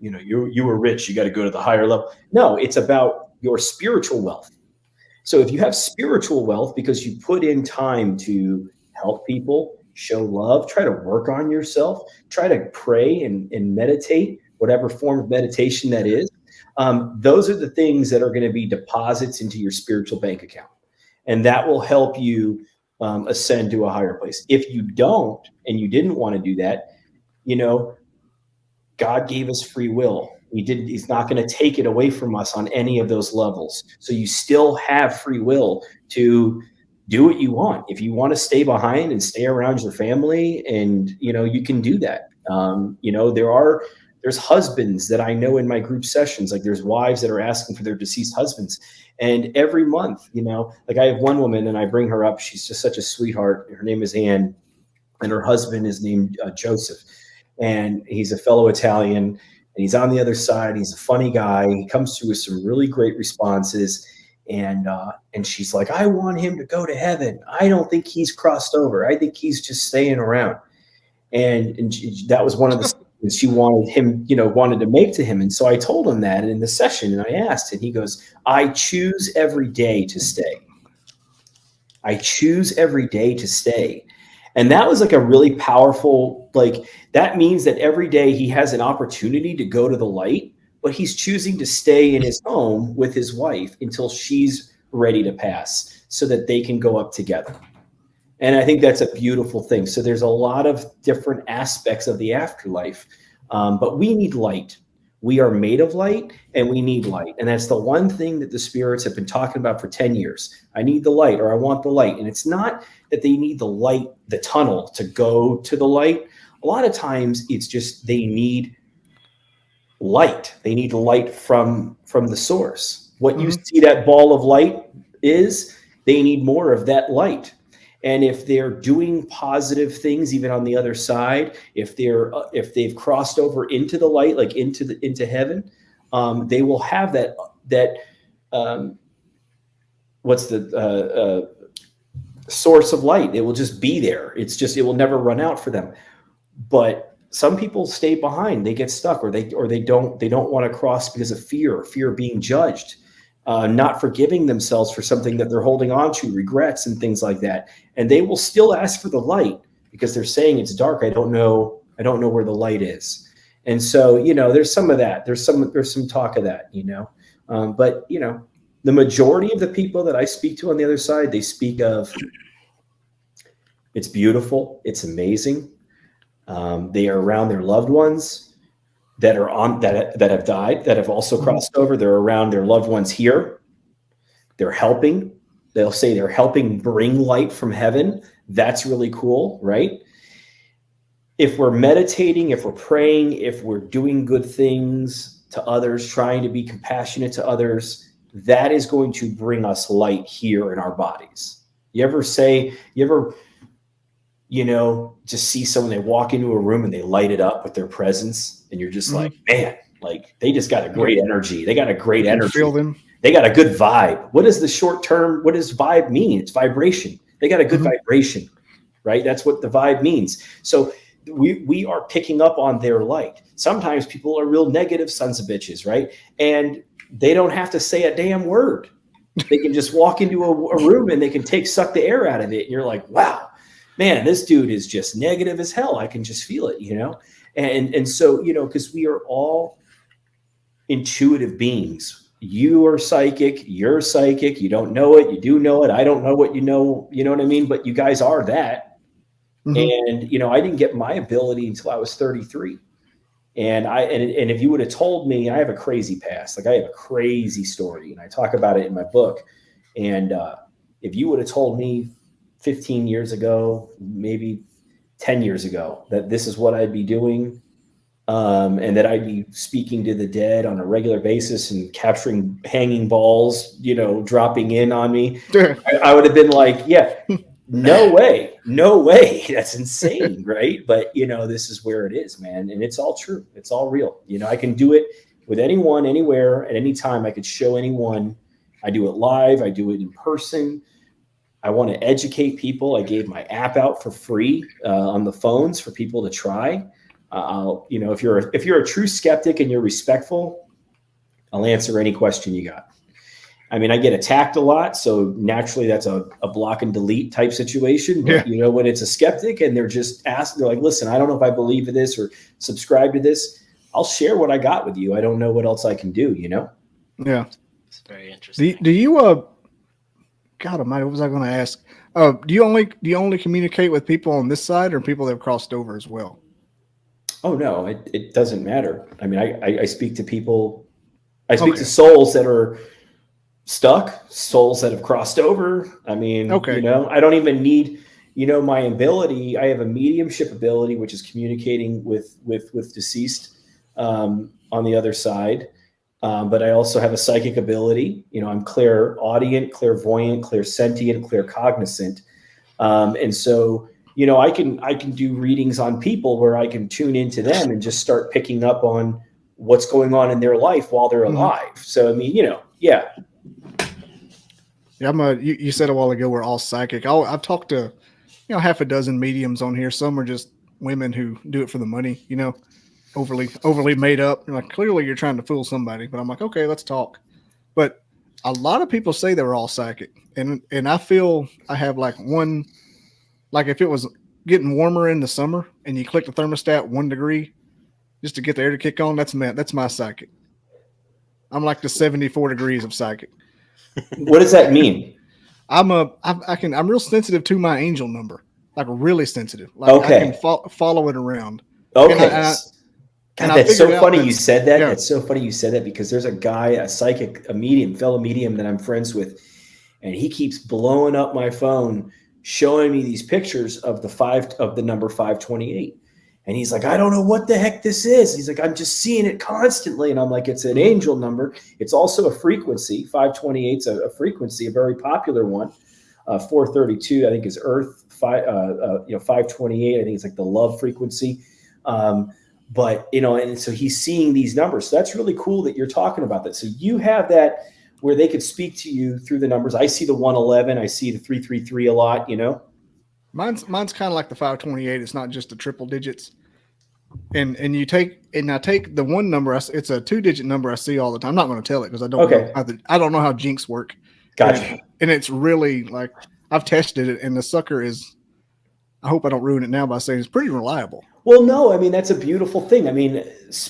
you were rich, you got to go to the higher level. No, it's about your spiritual wealth. So if you have spiritual wealth because you put in time to help people, show love, try to work on yourself, try to pray and meditate, whatever form of meditation that is, those are the things that are going to be deposits into your spiritual bank account. And that will help you ascend to a higher place. If you don't, and you didn't want to do that, God gave us free will. He's not going to take it away from us on any of those levels. So you still have free will to do what you want. If you want to stay behind and stay around your family, and you can do that. There's husbands that I know in my group sessions, like there's wives that are asking for their deceased husbands. And every month, like I have one woman and I bring her up. She's just such a sweetheart. Her name is Anne, and her husband is named Joseph. And he's a fellow Italian, and he's on the other side. He's a funny guy. He comes through with some really great responses. And she's like, I want him to go to heaven. I don't think he's crossed over. I think he's just staying around. And that was one of the statements she wanted him, wanted to make to him. And so I told him that in the session, and I asked, and he goes, I choose every day to stay. I choose every day to stay. And that was like a really powerful, that means that every day he has an opportunity to go to the light, but he's choosing to stay in his home with his wife until she's ready to pass so that they can go up together. And I think that's a beautiful thing. So there's a lot of different aspects of the afterlife, but we need light. We are made of light, and we need light. And that's the one thing that the spirits have been talking about for 10 years. I need the light, or I want the light. And it's not that they need the light, the tunnel to go to the light. A lot of times it's just they need light. They need light from the source. What you see that ball of light is, they need more of that light. And if they're doing positive things, even on the other side, if they've crossed over into the light, like into heaven, they will have that what's the source of light. It will just be there. It will never run out for them. But some people stay behind. They get stuck, or they don't want to cross because of fear of being judged. Not forgiving themselves for something that they're holding on to, regrets and things like that. And they will still ask for the light because they're saying it's dark. I don't know where the light is. And so, there's some of that. There's some talk of that, but the majority of the people that I speak to on the other side, they speak of, it's beautiful. It's amazing. They are around their loved ones that have died, that have also crossed over. They're around their loved ones here. They're helping. They'll say they're helping bring light from heaven. That's really cool, right? If we're meditating, if we're praying, if we're doing good things to others, trying to be compassionate to others, that is going to bring us light here in our bodies. You ever just see someone, they walk into a room and they light it up with their presence, and you're just like, man, like they just got a great energy. They got a great energy. Feel them. They got a good vibe. What does vibe mean? It's vibration. They got a good vibration, right? That's what the vibe means. So we are picking up on their light. Sometimes people are real negative sons of bitches, right? And they don't have to say a damn word. They can just walk into a room and they can suck the air out of it. And you're like, wow, man, this dude is just negative as hell. I can just feel it, And so, because we are all intuitive beings. You are psychic. You're psychic. You don't know it. You do know it. I don't know what you know. You know what I mean? But you guys are that. And, I didn't get my ability until I was 33. And if you would have told me, I have a crazy past, like I have a crazy story, and I talk about it in my book. And if you would have told me 15 years ago, maybe 10 years ago, that this is what I'd be doing, and that I'd be speaking to the dead on a regular basis and capturing hanging balls, dropping in on me, I would have been like, yeah, no way. That's insane. Right. But this is where it is, man. And it's all true. It's all real. I can do it with anyone, anywhere, at any time. I could show anyone. I do it live. I do it in person. I want to educate people. I gave my app out for free on the phones for people to try. I'll, if you're a true skeptic and you're respectful, I'll answer any question you got. I mean, I get attacked a lot, so naturally that's a block and delete type situation. But when it's a skeptic and they're just they're like, listen, I don't know if I believe in this or subscribe to this. I'll share what I got with you. I don't know what else I can do, Yeah. It's very interesting. Do you God Almighty, what was I going to ask? Do you only communicate with people on this side or people that have crossed over as well? Oh no, it doesn't matter. I mean, I speak to people. I speak to souls that are stuck, souls that have crossed over. I mean, I don't even need, my ability. I have a mediumship ability, which is communicating with deceased on the other side. But I also have a psychic ability. I'm clairaudient, clairvoyant, clairsentient, claircognizant. And so, I can do readings on people where I can tune into them and just start picking up on what's going on in their life while they're alive. So, I mean, yeah. Yeah, you said a while ago we're all psychic. I've talked to, half a dozen mediums on here. Some are just women who do it for the money, overly made up. Like, clearly you're trying to fool somebody, but I'm like, okay, let's talk. But a lot of people say they're all psychic, and I feel I have like one, like if it was getting warmer in the summer and you click the thermostat 1 degree just to get the air to kick on, that's my psychic. I'm like the 74 degrees of psychic. What does that mean? I'm real sensitive to my angel number, like really sensitive. Like I can follow it around. Okay. God, that's so funny you said that. Yeah. That's so funny you said that because there's a guy, a psychic, fellow medium that I'm friends with, and he keeps blowing up my phone, showing me these pictures of the number 528. And he's like, I don't know what the heck this is. He's like, I'm just seeing it constantly. And I'm like, it's an angel number. It's also a frequency. 528 is a frequency, a very popular one. 432, I think, is Earth. 528, I think it's like the love frequency. But, and so he's seeing these numbers. So that's really cool that you're talking about that. So you have that where they could speak to you through the numbers. I see the 111. I see the 333 a lot, Mine's kind of like the 528. It's not just the triple digits. And I take the one number. It's a 2-digit number I see all the time. I'm not going to tell it because I don't know how jinx work. Gotcha. And it's really like I've tested it, and the sucker is. I hope I don't ruin it now by saying it's pretty reliable. Well, no, I mean that's a beautiful thing. I mean,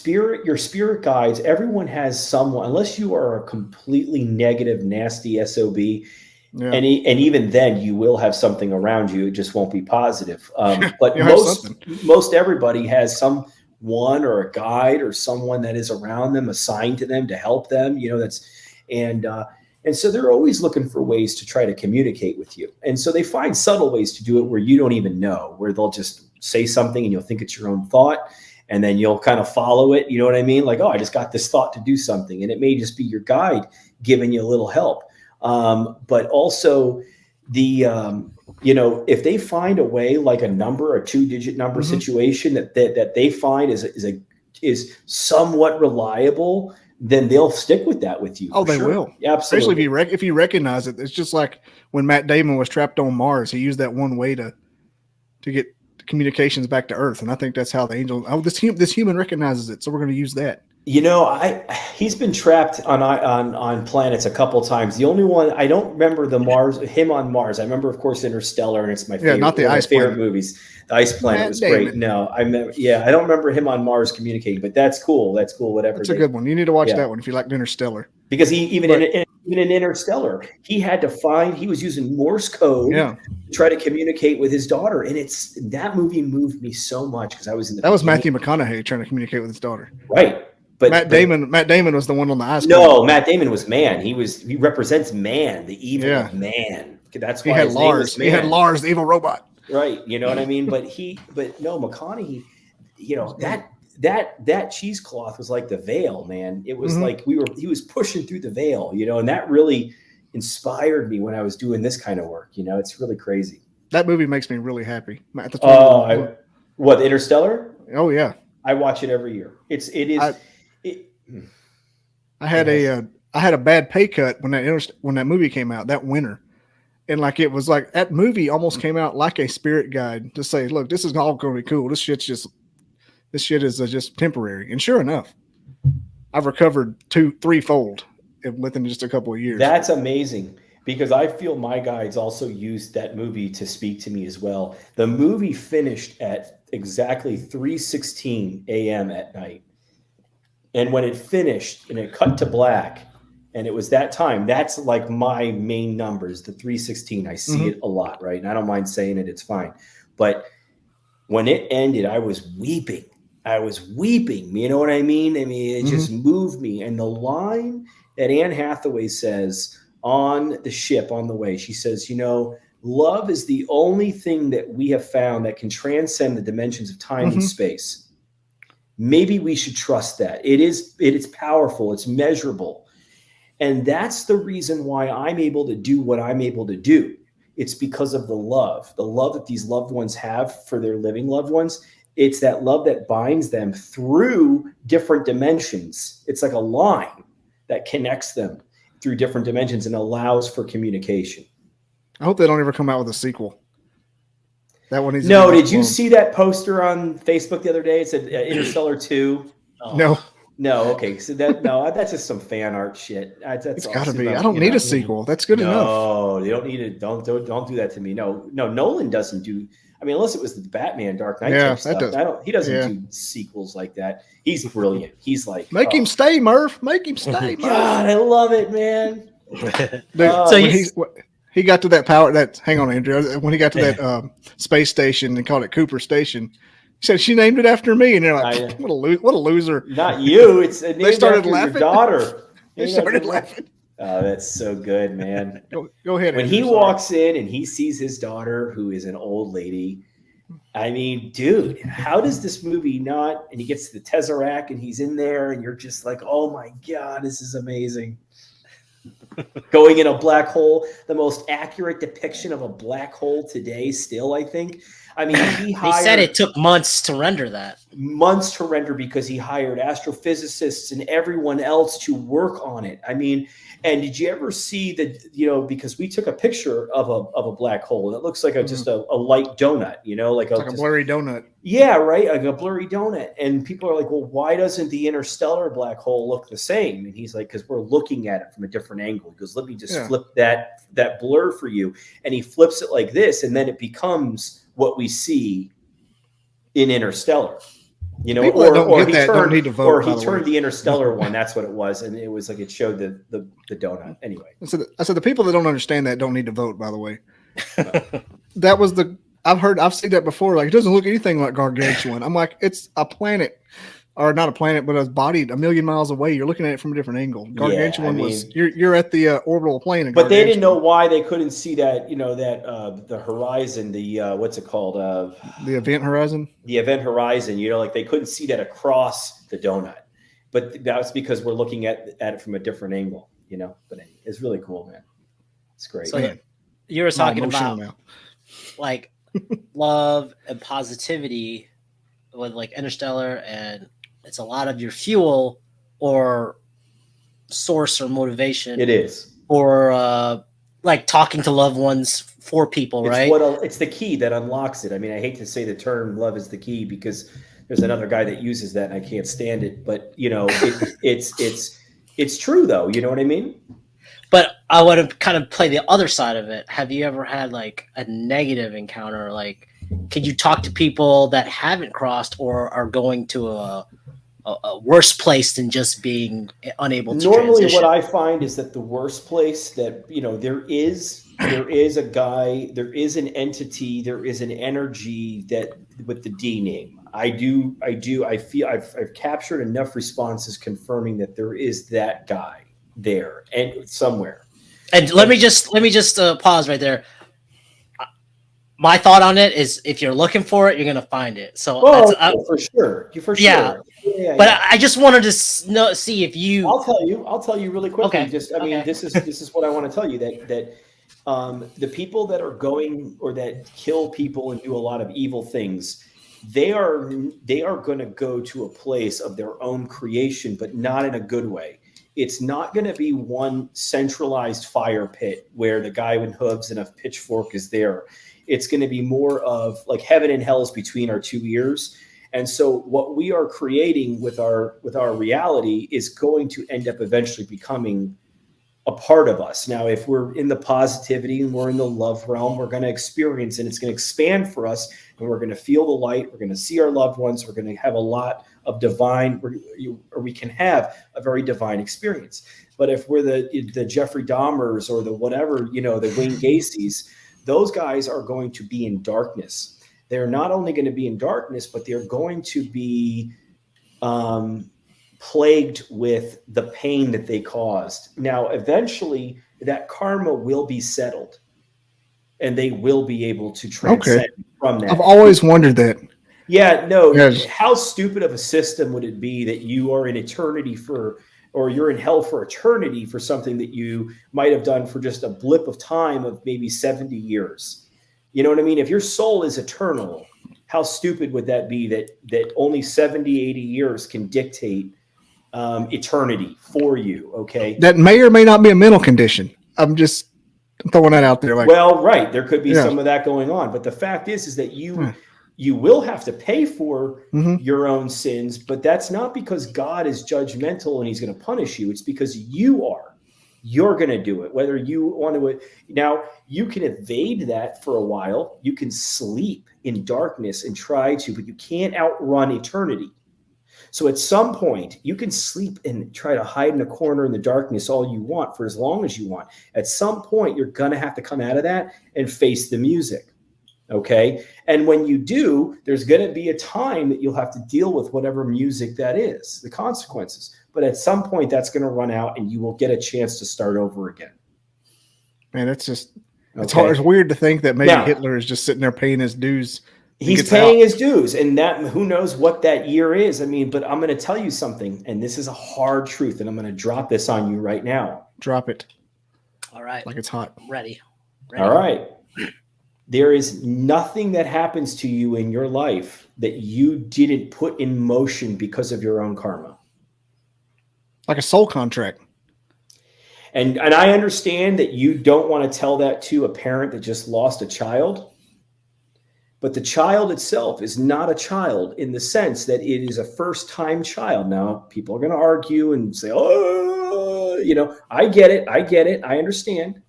your spirit guides. Everyone has someone, unless you are a completely negative, nasty SOB. Yeah. And even then, you will have something around you. It just won't be positive. But most everybody has someone or a guide or someone that is around them, assigned to them to help them. And so they're always looking for ways to try to communicate with you. And so they find subtle ways to do it where you don't even know, where they'll just say something and you'll think it's your own thought, and then you'll kind of follow it. You know what I mean? Like, oh, I just got this thought to do something, and it may just be your guide giving you a little help. But also if they find a way, like a number, a 2-digit number situation that they find is somewhat reliable, then they'll stick with that with you. Oh, they will. Yeah, absolutely. Especially if you recognize it. It's just like when Matt Damon was trapped on Mars, he used that one way to get communications back to Earth. And I think that's how the angel, this human recognizes it. So we're going to use that. He's been trapped on planets a couple times. The only one I don't remember him on Mars. I remember, of course, Interstellar, and it's my favorite. Not the ice favorite movies. The Ice Planet was great. No, I don't remember him on Mars communicating, but that's cool. That's cool. Whatever. That's a good one. You need to watch that one if you liked Interstellar. Because even in Interstellar, he was using Morse code to try to communicate with his daughter, and that movie moved me so much because I was in the. That was Matthew McConaughey trying to communicate with his daughter. Right. But Matt Damon was the one on the ice. No, Matt Damon was man. He represents man, the evil of man. That's why he had Lars. He had Lars, the evil robot. Right. You know what I mean? But McConaughey, that cheesecloth was like the veil, man. It was like he was pushing through the veil, and that really inspired me when I was doing this kind of work. It's really crazy. That movie makes me really happy. What, Interstellar? Oh yeah. I watch it every year. I had a bad pay cut when that movie came out that winter, and it was like that movie almost came out like a spirit guide to say, look, this is all going to be cool. This shit's just This shit is just temporary. And sure enough, I've recovered 2-3-fold within just a couple of years. That's amazing, because I feel my guides also used that movie to speak to me as well. The movie finished at exactly 3:16 a.m. at night. And when it finished and it cut to black and it was that time, that's like my main numbers, the 3:16. I see it a lot, right? And I don't mind saying it, it's fine. But when it ended, I was weeping. You know what I mean? I mean, it just moved me. And the line that Anne Hathaway says on the ship on the way, she says, you know, love is the only thing that we have found that can transcend the dimensions of time and space. Maybe we should trust that. It is powerful. It's measurable. And that's the reason why I'm able to do what I'm able to do. It's because of the love that these loved ones have for their living loved ones. It's that love that binds them through different dimensions. It's like a line that connects them through different dimensions and allows for communication. I hope they don't ever come out with a sequel. That one needs to No, be did you see that poster on Facebook the other day? It said Interstellar 2. No. No, okay. So that's just some fan art shit. It's got to be. I don't need a sequel. That's good enough. No, you don't need it. Don't do that to me. No, Nolan doesn't do. I mean, unless it was the Batman Dark Knight type stuff. He doesn't do sequels like that. He's brilliant. He's like, make him stay, Murph. Make him stay. God, I love it, man. Dude, he got to that power. Hang on, Andrew. When he got to that space station and called it Cooper Station, he said she named it after me, and they're like, "What a loser!" Not you. It's they started laughing. Your daughter. They started laughing. Oh, that's so good, man. Go ahead. When he walks in and he sees his daughter, who is an old lady, I mean, dude, how does this movie not? And he gets to the Tesseract and he's in there, and you're just like, oh my God, this is amazing. Going in a black hole, the most accurate depiction of a black hole today, still, I think. I mean, he said it took months to render that. Months to render because he hired astrophysicists and everyone else to work on it. I mean, and did you ever see that, because we took a picture of a black hole and it looks like just a light donut, like a blurry donut. Yeah, right. Like a blurry donut. And people are like, well, why doesn't the interstellar black hole look the same? And he's like, because we're looking at it from a different angle. He goes, let me just flip that blur for you. And he flips it like this, and then it becomes what we see in Interstellar. Or he turned the Interstellar one. That's what it was. And it was like, it showed the donut. Anyway. I said the people that don't understand that don't need to vote, by the way. That was I've seen that before. Like, it doesn't look anything like Gargantuan. I'm like, it's a planet, or not a planet, but a body a million miles away. You're looking at it from a different angle. Gargantuan you're at the orbital plane. But they didn't know why they couldn't see that, the horizon, what's it called? The event horizon? The event horizon, like they couldn't see that across the donut. But that's because we're looking at it from a different angle, But anyway, it's really cool, man. It's great. So you were talking about like love and positivity with like Interstellar, and it's a lot of your fuel or source or motivation. It is. Or like talking to loved ones for people, right? It's the key that unlocks it. I mean, I hate to say the term love is the key because there's another guy that uses that and I can't stand it. But, it's true though. You know what I mean? But I want to kind of play the other side of it. Have you ever had like a negative encounter? Like, could you talk to people that haven't crossed or are going to a worse place than just being unable to Normally transition? what I find is that the worst place that, there is a guy, there is an entity, there is an energy that with the D name. I feel I've captured enough responses confirming that there is that guy there and somewhere. And let me just pause right there. My thought on it is, if you're looking for it, you're gonna find it. So for sure. Yeah. But I just wanted to see if you. I'll tell you really quickly. Okay. This is what I want to tell you that the people that are going or that kill people and do a lot of evil things, they are going to go to a place of their own creation, but not in a good way. It's not going to be one centralized fire pit where the guy with hooves and a pitchfork is there. It's going to be more of like heaven and hell is between our two ears. And so what we are creating with our reality is going to end up eventually becoming a part of us. Now, if we're in the positivity and we're in the love realm, we're going to experience, and it's going to expand for us, and we're going to feel the light. We're going to see our loved ones. We're going to have a lot of divine, or we can have a very divine experience. But if we're the Jeffrey Dahmers or the whatever, the Wayne Gacy's, those guys are going to be in darkness. They're not only going to be in darkness, but they're going to be plagued with the pain that they caused. Now, eventually, that karma will be settled, and they will be able to transcend from that. I've always wondered that. Yeah, no. Yes. How stupid of a system would it be that you are in eternity or you're in hell for eternity for something that you might have done for just a blip of time of maybe 70 years? You know what I mean? If your soul is eternal, how stupid would that be that only 70, 80 years can dictate eternity for you? Okay. That may or may not be a mental condition. I'm just throwing that out there. Well, right. There could be some of that going on. But the fact is that you will have to pay for your own sins, but that's not because God is judgmental and he's going to punish you. It's because you're going to do it, whether you want to. Now, you can evade that for a while. You can sleep in darkness and try to, but you can't outrun eternity. So at some point, you can sleep and try to hide in a corner in the darkness all you want for as long as you want. At some point, you're going to have to come out of that and face the music. Okay. And when you do, there's going to be a time that you'll have to deal with whatever music that is, the consequences. But at some point, that's going to run out and you will get a chance to start over again. Man, it's just, it's hard. It's weird to think that maybe Hitler is just sitting there paying his dues. He's paying his dues, and that who knows what that year is. I mean, but I'm going to tell you something, and this is a hard truth, and I'm going to drop this on you right now. Drop it. All right. Like it's hot. Ready. All right. There is nothing that happens to you in your life that you didn't put in motion because of your own karma. Like a soul contract. And I understand that you don't want to tell that to a parent that just lost a child. But the child itself is not a child in the sense that it is a first-time child. Now, people are going to argue and say, I get it. I understand.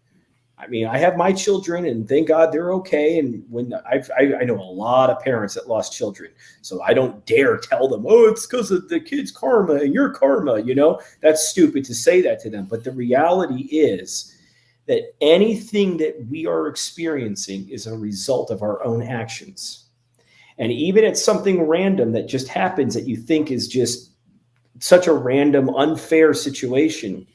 I mean, I have my children, and thank God they're okay. And when I know a lot of parents that lost children, so I don't dare tell them, it's because of the kid's karma and your karma. That's stupid to say that to them. But the reality is that anything that we are experiencing is a result of our own actions. And even it's something random that just happens that you think is just such a random, unfair situation,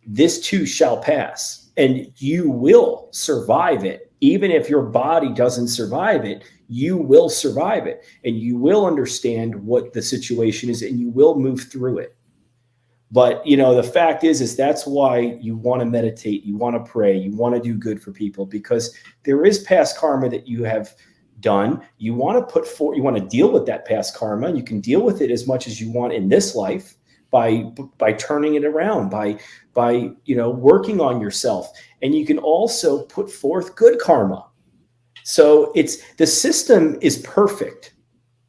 this too shall pass. And you will survive it. Even if your body doesn't survive it, you will survive it. And you will understand what the situation is, and you will move through it. But, the fact is that's why you want to meditate, you want to pray, you want to do good for people, because there is past karma that you have done. You want to put forth, you want to deal with that past karma, and you can deal with it as much as you want in this life by turning it around, by working on yourself. And you can also put forth good karma. So the system is perfect.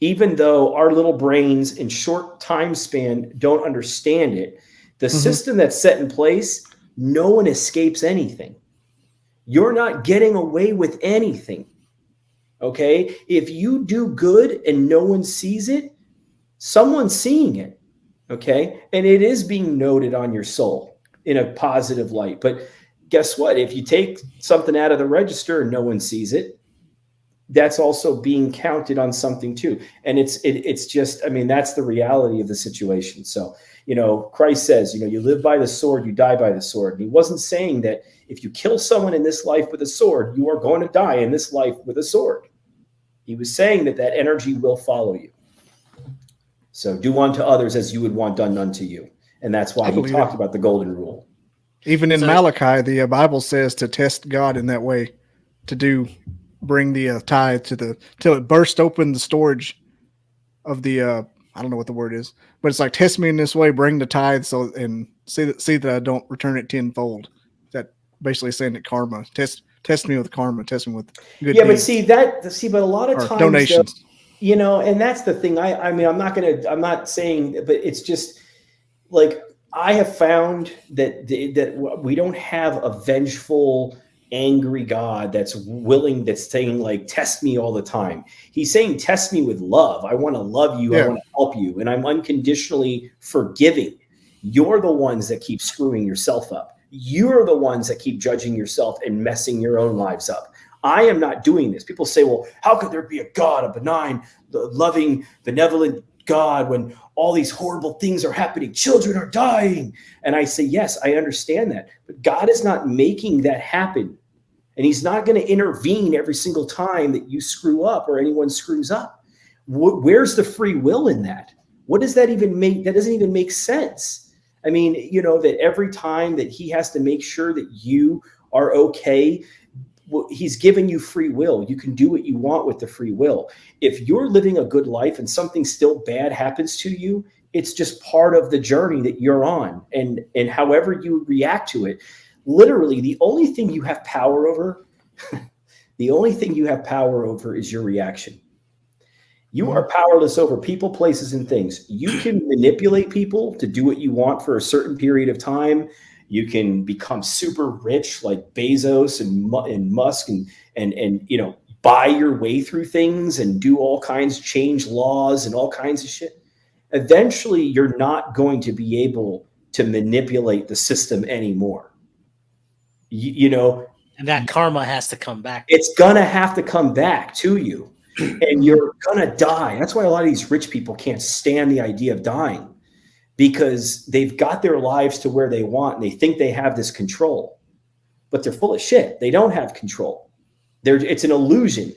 Even though our little brains in short time span don't understand it, the system that's set in place, no one escapes anything. You're not getting away with anything. Okay? If you do good and no one sees it, someone's seeing it. Okay? And it is being noted on your soul in a positive light. But guess what? If you take something out of the register and no one sees it, that's also being counted on something too. And it's just, that's the reality of the situation. So, Christ says, you live by the sword, you die by the sword. And he wasn't saying that if you kill someone in this life with a sword, you are going to die in this life with a sword. He was saying that energy will follow you. So do unto others as you would want done unto you. And that's why he talked about the golden rule. Even in Malachi, the Bible says to test God in that way, bring the tithe till it burst open the storage of the I don't know what the word is, but it's like, test me in this way, bring the tithe and see that I don't return it tenfold. That basically saying that karma, test me with karma, test me with good deeds. But a lot of times donations. you know, and that's the thing. I mean, I'm not saying, but it's just like, I have found that that we don't have a vengeful, angry God that's saying like, test me all the time. He's saying, test me with love. I want to love you. I Yeah. want to help you. And I'm unconditionally forgiving. You're the ones that keep screwing yourself up. You're the ones that keep judging yourself and messing your own lives up. I am not doing this. People say, well, how could there be a God, a benign, loving, benevolent God when all these horrible things are happening? Children are dying. And I say, yes, I understand that. But God is not making that happen. And he's not going to intervene every single time that you screw up or anyone screws up. Where's the free will in that? What does that even make? That doesn't even make sense. I mean, you know, that every time that he has to make sure that you are okay, he's given you free will. You can do what you want with the free will. If you're living a good life and something still bad happens to you, it's just part of the journey that you're on. And however you react to it, literally the only thing you have power over, is your reaction. You are powerless over people, places, and things. You can manipulate people to do what you want for a certain period of time. You can become super rich like Bezos and Musk and you know, buy your way through things and do all kinds, change laws and all kinds of shit. Eventually, you're not going to be able to manipulate the system anymore. You know, And that karma has to come back. it's gonna have to come back to you, and you're gonna die. That's why a lot of these rich people can't stand the idea of dying, because they've got their lives to where they want and they think they have this control, but they're full of shit. They don't have control. It's an illusion.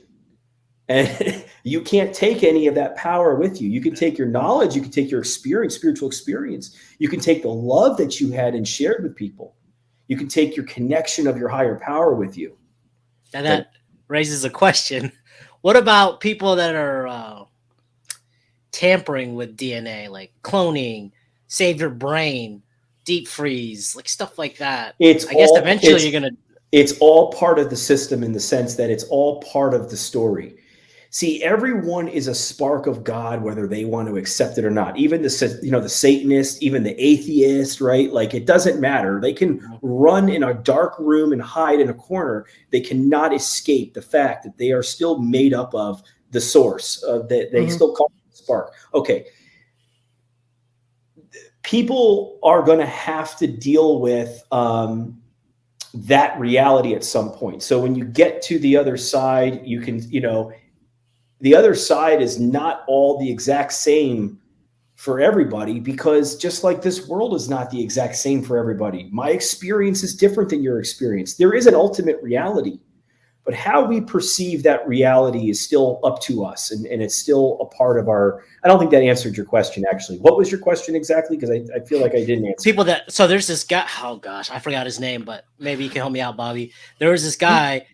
And you can't take any of that power with you. You can take your knowledge, you can take your experience, spiritual experience. You can take the love that you had and shared with people. You can take your connection of your higher power with you. And that raises a question. What about people that are tampering with DNA, like cloning, save your brain, deep freeze, like stuff like that? I guess eventually you're going to... It's all part of the system, in the sense that it's all part of the story. See, everyone is a spark of God, whether they want to accept it or not. Even the Satanist, even the atheist, right? Like, it doesn't matter. They can run in a dark room and hide in a corner. They cannot escape the fact that they are still made up of the source, that they still call it the spark. Okay. People are going to have to deal with that reality at some point. So when you get to the other side, you can, the other side is not all the exact same for everybody, because just like this world is not the exact same for everybody. My experience is different than your experience. There is an ultimate reality, but how we perceive that reality is still up to us. And it's still a part of our, I don't think that answered your question, actually. What was your question exactly? Because I feel like I didn't answer. People that, so there's this guy, oh gosh, I forgot his name, but maybe you can help me out, Bobby. There was this guy,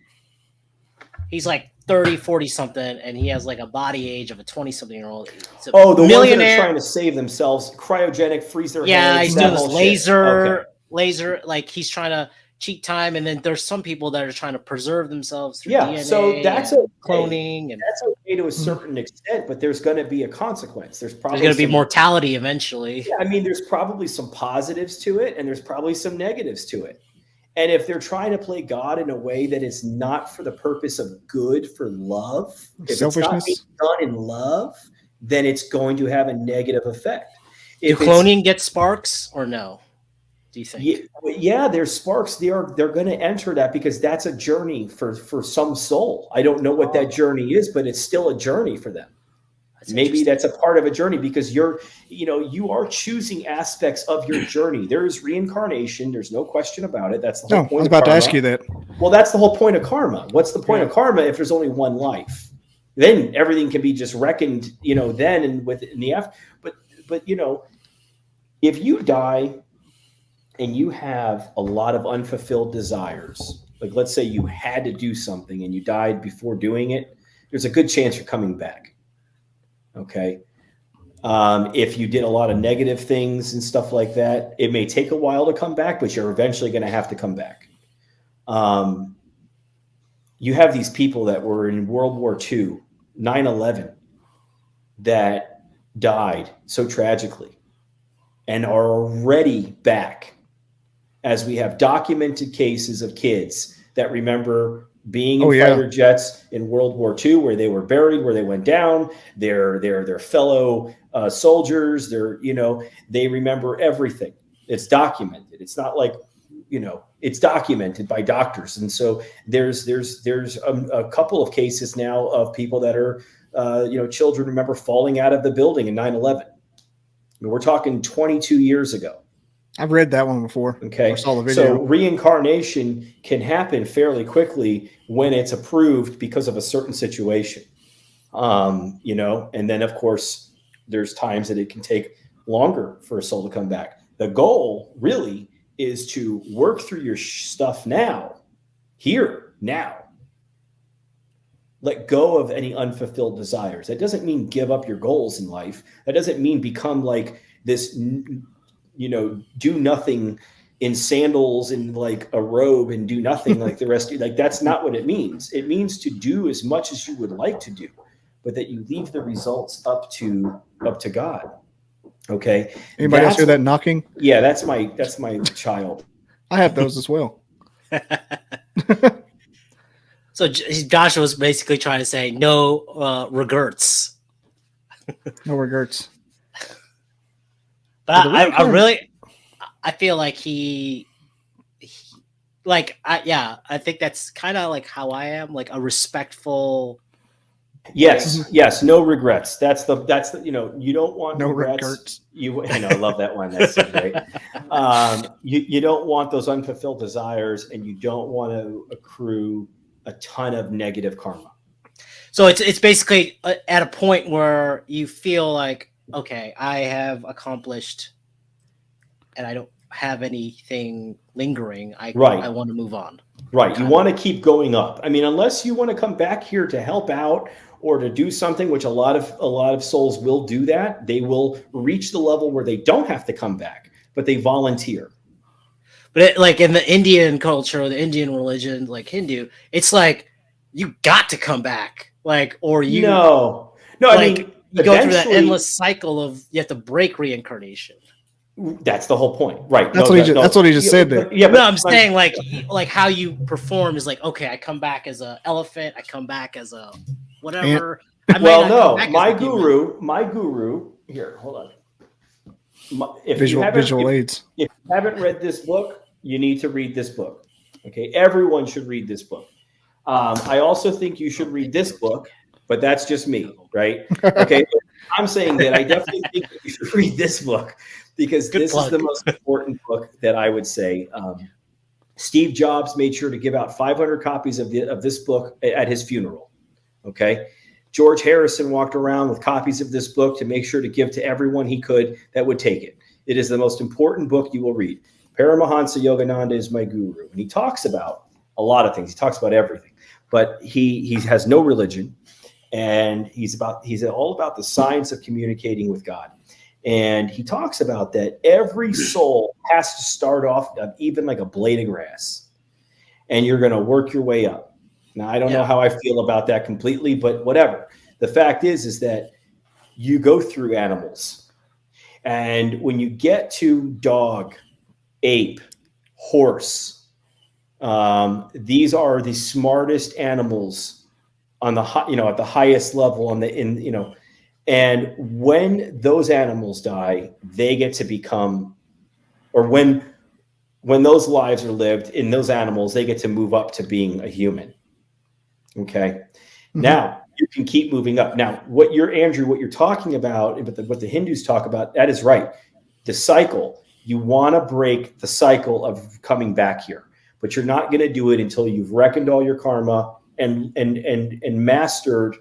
he's like 30, 40 something, and he has like a body age of a 20 something year old. The ones that are trying to save themselves, cryogenic, freeze their hands. He's doing this laser, like he's trying to cheat time, and then there's some people that are trying to preserve themselves through DNA. So that's cloning, and that's okay to a certain extent, but there's going to be a consequence. There's going to be mortality eventually. Yeah, I mean, there's probably some positives to it, and there's probably some negatives to it. And if they're trying to play God in a way that is not for the purpose of good, for love, if it's not being done in love, then it's going to have a negative effect. Do cloning get sparks or no? Do you think? Yeah, there's sparks. They're going to enter that, because that's a journey for some soul. I don't know what that journey is, but it's still a journey for them. Maybe that's a part of a journey, because you are choosing aspects of your journey. There is reincarnation. There's no question about it. That's the whole point. I was about to ask you that. Well, that's the whole point of karma. What's the point of karma if there's only one life? Then everything can be just reckoned, then and within the after. But if you die and you have a lot of unfulfilled desires, like let's say you had to do something and you died before doing it, there's a good chance you're coming back. Okay. If you did a lot of negative things and stuff like that, it may take a while to come back, but you're eventually going to have to come back. You have these people that were in World War II, 9/11. that died so tragically and are already back, as we have documented cases of kids that remember being in fighter jets in World War II, where they were buried, where they went down, their fellow soldiers, they remember everything. It's documented. It's not like, it's documented by doctors. And so there's a couple of cases now of people that are, children remember falling out of the building in 9/11. I mean, we're talking 22 years ago. I've read that one before. Okay. I saw the video. So reincarnation can happen fairly quickly when it's approved because of a certain situation. And then of course there's times that it can take longer for a soul to come back. The goal really is to work through your stuff now, here, now. Let go of any unfulfilled desires. That doesn't mean give up your goals in life. That doesn't mean become like this, do nothing in sandals and like a robe and do nothing like the rest of you. Like, that's not what it means. It means to do as much as you would like to do, but that you leave the results up to God. Okay. Anybody else hear that knocking? Yeah, that's my child. I have those as well. So Joshua was basically trying to say no regrets. No regrets. But I feel like I think that's kind of like how I am, like a respectful. Yes, no regrets. That's the you don't want no regrets. I love that one. That's so great. You don't want those unfulfilled desires, and you don't want to accrue a ton of negative karma. So it's basically at a point where you feel like, okay, I have accomplished, and I don't have anything lingering. I want to move on. Right. You want to keep going up. I mean, unless you want to come back here to help out or to do something, which a lot of souls will do that. They will reach the level where they don't have to come back, but they volunteer. But like in the Indian culture or the Indian religion, like Hindu, it's like you got to come back, like, or you no. Like, I mean, you go through that endless cycle of you have to break reincarnation. That's the whole point, right? That's what he just said there. Yeah, but I'm saying like how you perform is like, okay, I come back as an elephant, I come back as a whatever. My guru. Here, hold on. If you haven't read this book, you need to read this book. Okay, everyone should read this book. I also think you should read this book, but that's just me, right? Okay, I'm saying that I definitely think that you should read this book because this is the most important book that I would say. Steve Jobs made sure to give out 500 copies of this book at his funeral. Okay. George Harrison walked around with copies of this book to make sure to give to everyone he could that would take it. It is the most important book you will read. Paramahansa Yogananda is my guru. And he talks about a lot of things. He talks about everything, but he has no religion, and he's all about the science of communicating with God. And he talks about that every soul has to start off even like a blade of grass, and you're going to work your way up. Now, I don't know how I feel about that completely, but whatever. The fact is that you go through animals. And when you get to dog, ape, horse, these are the smartest animals on at the highest level and when those animals die, they get to become, or when those lives are lived in those animals, they get to move up to being a human. Okay. Mm-hmm. Now you can keep moving up. Now, what you're talking about, what the Hindus talk about, that is right. The cycle, you want to break the cycle of coming back here, but you're not going to do it until you've reckoned all your karma and mastered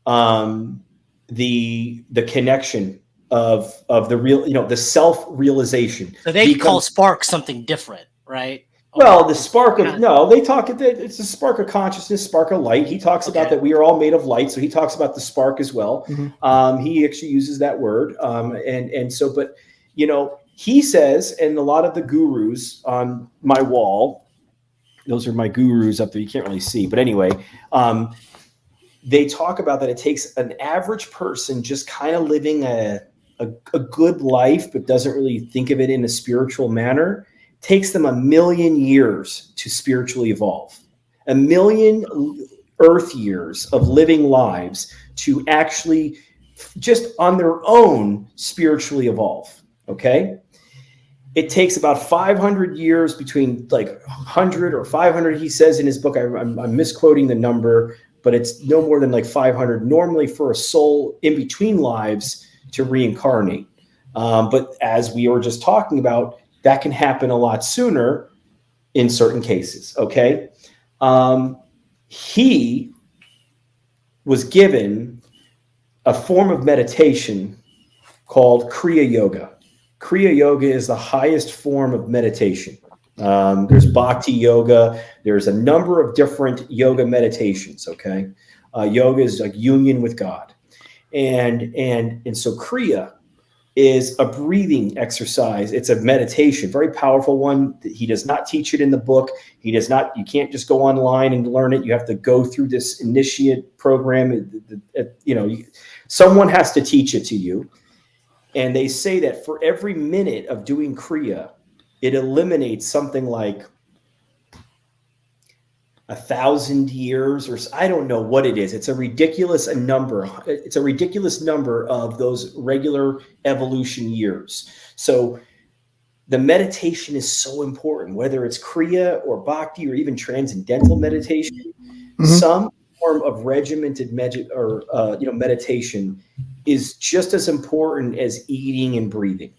the connection of the real, the self-realization. So they call spark something different, right? Well, the spark of it's a spark of consciousness, spark of light. He talks about that we are all made of light, so he talks about the spark as well. Mm-hmm. He actually uses that word, but he says, and a lot of the gurus on my wall, those are my gurus up there. You can't really see, but anyway, they talk about that it takes an average person just kind of living a good life, but doesn't really think of it in a spiritual manner, takes them 1,000,000 years to spiritually evolve. 1,000,000 Earth years of living lives to actually just on their own spiritually evolve. Okay. It takes about 500 years between like 100 or 500. He says in his book, I'm misquoting the number, but it's no more than like 500 normally for a soul in between lives to reincarnate. But as we were just talking about, that can happen a lot sooner in certain cases. Okay. He was given a form of meditation called Kriya Yoga. Kriya Yoga is the highest form of meditation. There's Bhakti Yoga. There's a number of different yoga meditations. Okay. Yoga is like union with God. And so Kriya is a breathing exercise. It's a meditation, very powerful one. He does not teach it in the book. He does not, you can't just go online and learn it. You have to go through this initiate program. Someone has to teach it to you. And they say that for every minute of doing Kriya, it eliminates something like 1,000 years, or I don't know what it is. It's a ridiculous number. It's a ridiculous number of those regular evolution years. So the meditation is so important, whether it's Kriya or Bhakti or even transcendental meditation. Some form of regimented meditation is just as important as eating and breathing.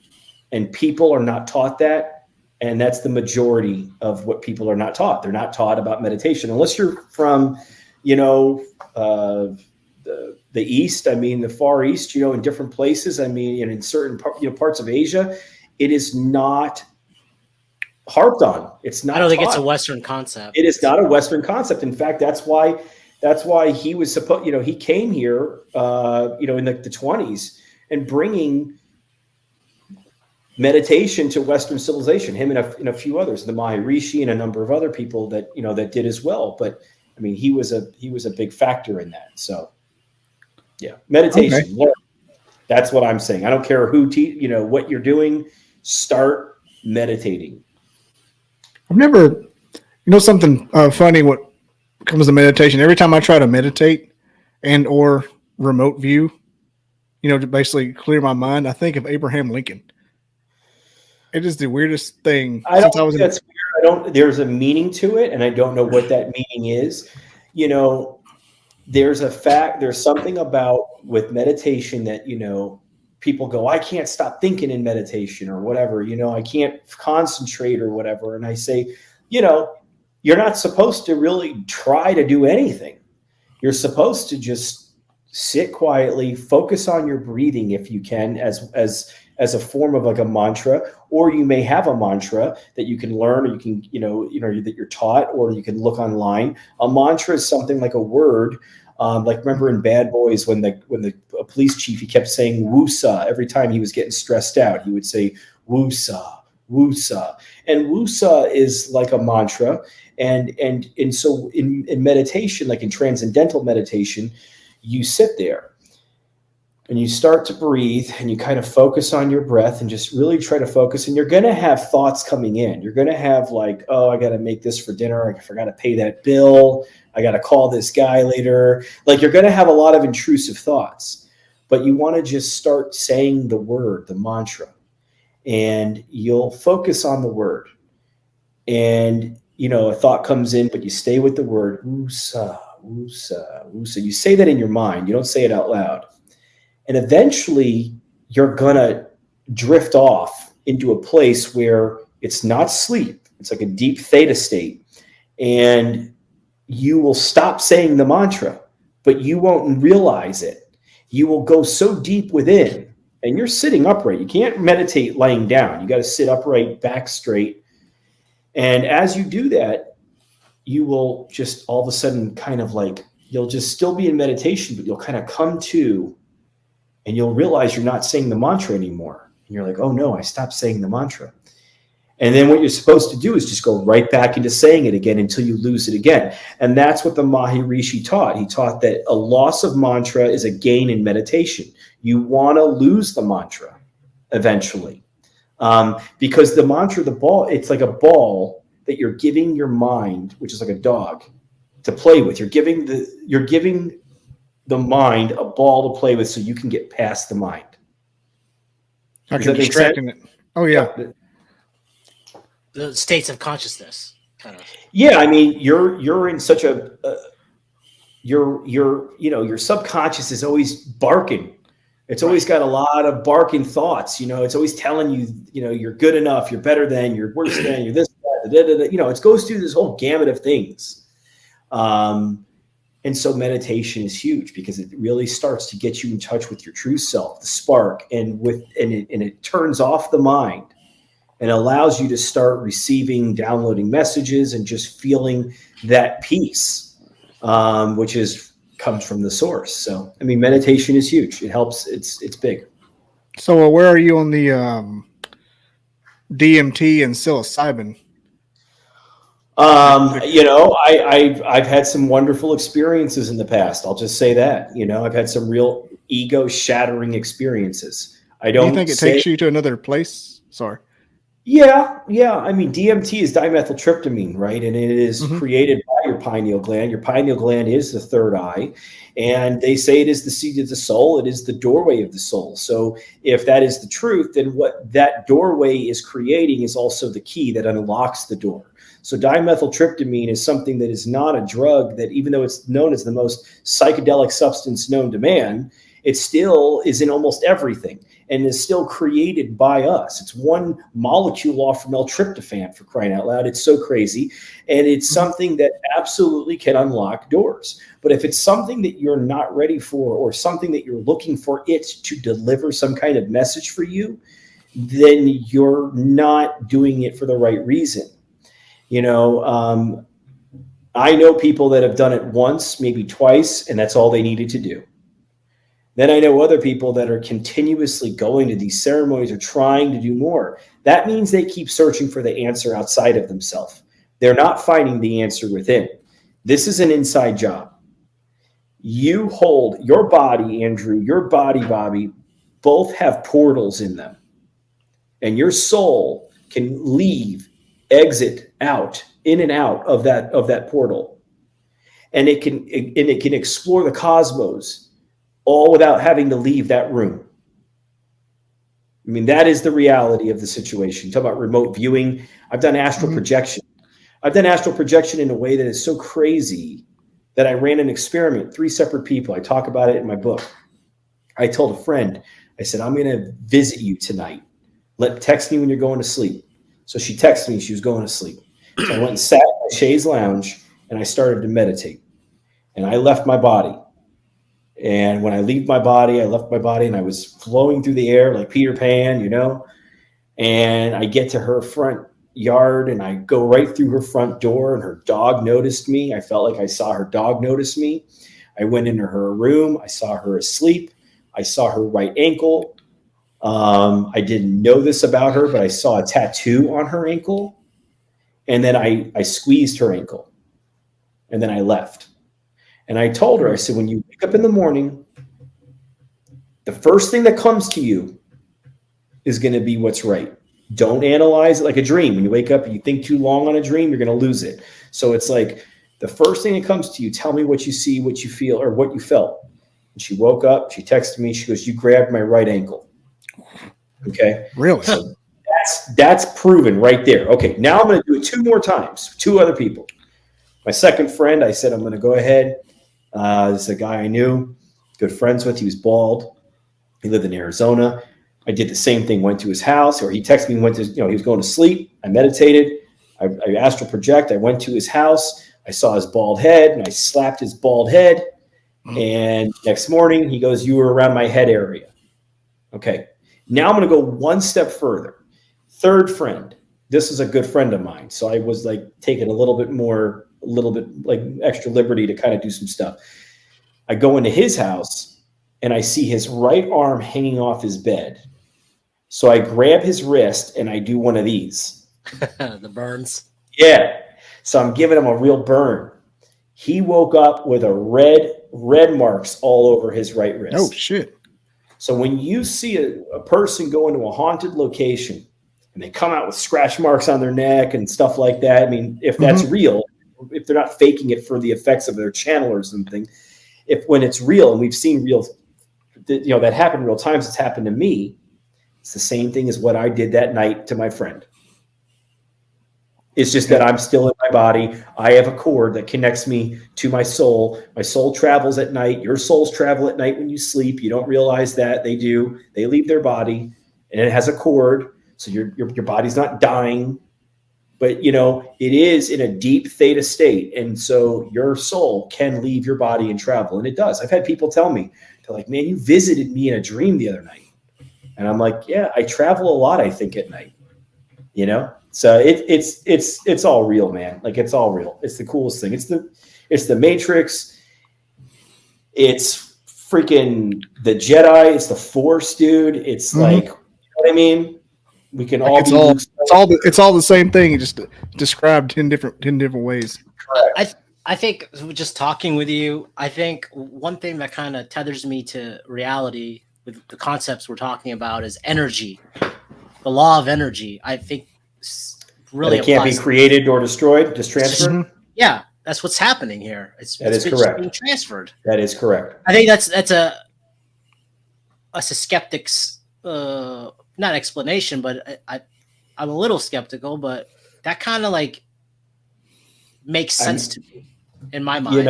And people are not taught that. And that's the majority of what people are not taught. They're not taught about meditation unless you're from, the East. I mean, the Far East, in different places. I mean, in certain parts of Asia, it is not harped on. It's not. I don't think it's a Western concept. It is not a Western concept. In fact, that's why he was supposed. He came here, in the 20s and bringing meditation to Western civilization, him and a few others, the Maharishi and a number of other people that did as well. But I mean, he was a big factor in that. So yeah, meditation. Okay. That's what I'm saying. I don't care who what you're doing, start meditating. I've never, something funny what comes to meditation. Every time I try to meditate and or remote view, to basically clear my mind, I think of Abraham Lincoln. It is the weirdest thing. That's weird. There's a meaning to it, and I don't know what that meaning is. There's something about with meditation that, people go, I can't stop thinking in meditation or whatever, I can't concentrate or whatever. And I say, you're not supposed to really try to do anything. You're supposed to just sit quietly, focus on your breathing if you can, as a form of like a mantra, or you may have a mantra that you can learn, or you can, that you're taught, or you can look online. A mantra is something like a word. Like remember in Bad Boys when the police chief, he kept saying woosah every time he was getting stressed out. He would say woosah, woosah, and woosah is like a mantra. And so in meditation, like in transcendental meditation, you sit there and you start to breathe and you kind of focus on your breath and just really try to focus. And you're going to have thoughts coming in. You're going to have like, oh, I got to make this for dinner. I forgot to pay that bill. I got to call this guy later. Like you're going to have a lot of intrusive thoughts, but you want to just start saying the word, the mantra, and you'll focus on the word. And, a thought comes in, but you stay with the word, woosah, woosah, woosah. You say that in your mind. You don't say it out loud. And eventually you're going to drift off into a place where it's not sleep. It's like a deep theta state. And you will stop saying the mantra, but you won't realize it. You will go so deep within, and you're sitting upright. You can't meditate laying down. You got to sit upright, back straight. And as you do that, you will just all of a sudden kind of like, you'll just still be in meditation, but you'll kind of come to, and you'll realize you're not saying the mantra anymore. And you're like, oh no, I stopped saying the mantra. And then what you're supposed to do is just go right back into saying it again until you lose it again. And that's what the Maharishi taught. He taught that a loss of mantra is a gain in meditation. You want to lose the mantra eventually. Because the mantra, the ball, it's like a ball that you're giving your mind, which is like a dog, to play with. You're giving the mind a ball to play with so you can get past the mind. Like you're distracting it. Oh, yeah. The states of consciousness, kind of. Yeah, I mean, you're in such a your subconscious is always barking. It's always got a lot of barking thoughts. It's always telling you, you're good enough, you're better than, you're worse than, you're this, that, it goes through this whole gamut of things. And so meditation is huge because it really starts to get you in touch with your true self, the spark, and it turns off the mind. And allows you to start receiving, downloading messages, and just feeling that peace, which comes from the source. So, I mean, meditation is huge. It helps. It's big. So, where are you on the DMT and psilocybin? I've had some wonderful experiences in the past. I'll just say that. I've had some real ego-shattering experiences. Do you think it takes you to another place? Sorry. Yeah. I mean, DMT is dimethyltryptamine, right? And it is created by your pineal gland. Your pineal gland is the third eye. And they say it is the seat of the soul. It is the doorway of the soul. So if that is the truth, then what that doorway is creating is also the key that unlocks the door. So dimethyltryptamine is something that is not a drug that, even though it's known as the most psychedelic substance known to man, it still is in almost everything and is still created by us. It's one molecule off from L-tryptophan, for crying out loud. It's so crazy. And it's something that absolutely can unlock doors. But if it's something that you're not ready for, or something that you're looking for it to deliver some kind of message for you, then you're not doing it for the right reason. I know people that have done it once, maybe twice, and that's all they needed to do. Then I know other people that are continuously going to these ceremonies or trying to do more. That means they keep searching for the answer outside of themselves. They're not finding the answer within. This is an inside job. You hold your body, Andrew, your body, Bobby, both have portals in them. And your soul can leave, exit out, in and out of that portal. And it can explore the cosmos, all without having to leave that room. I mean, that is the reality of the situation. Talk about remote viewing. I've done astral projection. I've done astral projection in a way that is so crazy that I ran an experiment, 3 separate people. I talk about it in my book. I told a friend, I said, I'm going to visit you tonight. Text me when you're going to sleep. So she texted me, she was going to sleep. So I went and sat in my chaise lounge and I started to meditate. And I left my body. And when I leave my body, I left my body and I was flowing through the air like Peter Pan, and I get to her front yard and I go right through her front door and her dog noticed me. I felt like I saw her dog notice me. I went into her room. I saw her asleep. I saw her right ankle. I didn't know this about her, but I saw a tattoo on her ankle. And then I squeezed her ankle and then I left. And I told her, I said, when you wake up in the morning, the first thing that comes to you is going to be what's right. Don't analyze it like a dream. When you wake up and you think too long on a dream, you're going to lose it. So it's like the first thing that comes to you, tell me what you see, what you feel, or what you felt. And she woke up, she texted me, she goes, you grabbed my right ankle. Okay. Really? So that's proven right there. Okay. Now I'm going to do it 2 more times, 2 other people. My second friend, I said, I'm going to go ahead. This is a guy I knew, good friends with. He was bald. He lived in Arizona. I did the same thing, went to his house, or he texted me, he was going to sleep. I meditated. I astral project. I went to his house. I saw his bald head and I slapped his bald head. And next morning he goes, you were around my head area. Okay. Now I'm going to go 1 step further. Third friend. This is a good friend of mine. So I was like taking a little bit like extra liberty to kind of do some stuff. I go into his house and I see his right arm hanging off his bed. So I grab his wrist and I do one of these. The burns. Yeah. So I'm giving him a real burn. He woke up with a red marks all over his right wrist. Oh, shit. So when you see a person go into a haunted location and they come out with scratch marks on their neck and stuff like that, I mean, if that's real, if they're not faking it for the effects of their channel or something, when it's real, and we've seen real, that happen in real times, it's happened to me. It's the same thing as what I did that night to my friend. It's just that I'm still in my body. I have a cord that connects me to my soul. My soul travels at night. Your souls travel at night when you sleep. You don't realize that. They do. They leave their body, and it has a cord. So your body's not dying. But, it is in a deep theta state. And so your soul can leave your body and travel. And it does. I've had people tell me, they're like, man, you visited me in a dream the other night. And I'm like, yeah, I travel a lot, I think, at night. So it's all real, man. Like, it's all real. It's the coolest thing. It's the Matrix. It's freaking the Jedi. It's the Force, dude. It's like, you know what I mean? We can all it's all the same thing, just described 10 different ways. I think just talking with you, I think one thing that kind of tethers me to reality with the concepts we're talking about is energy, the law of energy. I think really it can't be created or destroyed, just transferred. Yeah, that's what's happening here. It's correct. Being transferred. That is correct. I think that's a skeptic's not explanation, but I'm a little skeptical, but that kind of like makes sense to me in my mind.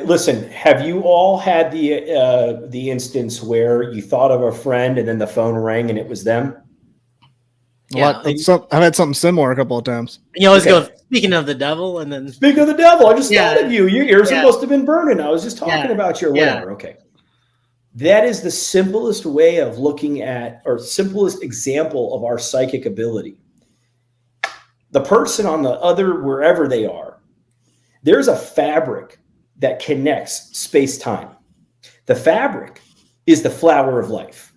Listen, have you all had the instance where you thought of a friend and then the phone rang and it was them? Yeah, I've had something similar a couple of times. You always go, speaking of the devil, and then speaking of the devil, I just thought of you. Your ears must have been burning. I was just talking about you or whatever. Okay. That is the simplest way of looking at, or simplest example of our psychic ability. The person on the other, wherever they are, there's a fabric that connects space-time. The fabric is the flower of life.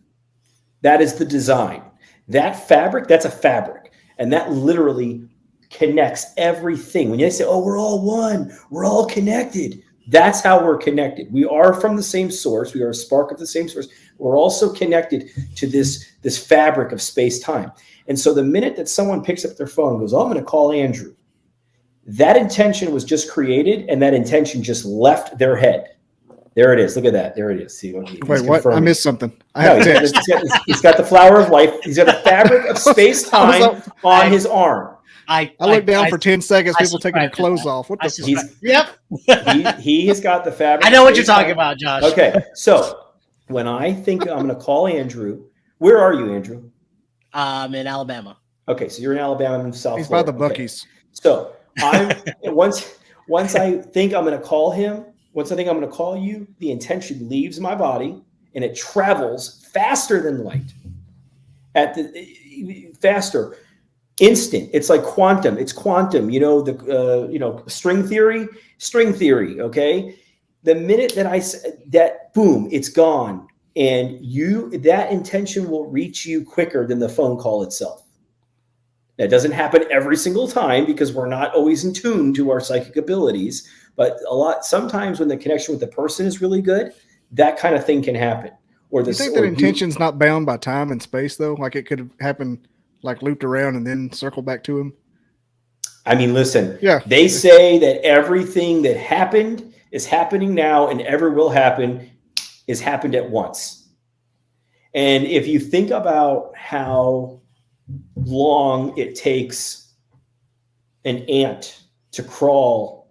That is the design. That fabric, that's a fabric. And that literally connects everything. When you say, oh, we're all one, we're all connected. That's how we're connected. We are from the same source. We are a spark of the same source. We're also connected to this fabric of space-time. And so the minute that someone picks up their phone and goes, oh, I'm going to call Andrew, that intention was just created, and that intention just left their head. There it is. Look at that. There it is. See, wait, what? I missed something. He's got the flower of life. He's got a fabric of space-time on his arm. I looked down for 10 seconds, people taking their clothes off. What the Yep. He has got the fabric. I know what you're talking about, Josh. Okay. So when I think I'm going to call Andrew, where are you, Andrew? In Alabama. Okay. So you're in Alabama in South He's Florida. by the Buc-ee's. Okay. So once I think I'm going to call him, once I think I'm going to call you, the intention leaves my body and it travels faster than light. Faster. Instant. It's like quantum. It's quantum. String theory. Okay. The minute that I said that, boom, it's gone, and that intention will reach you quicker than the phone call itself. That doesn't happen every single time because we're not always in tune to our psychic abilities. But sometimes when the connection with the person is really good, that kind of thing can happen. Or you think that intention's not bound by time and space, though? Like it could have happened, like looped around and then circle back to him? I mean, listen, yeah. They say that everything that happened is happening now and ever will happen is happened at once. And if you think about how long it takes an ant to crawl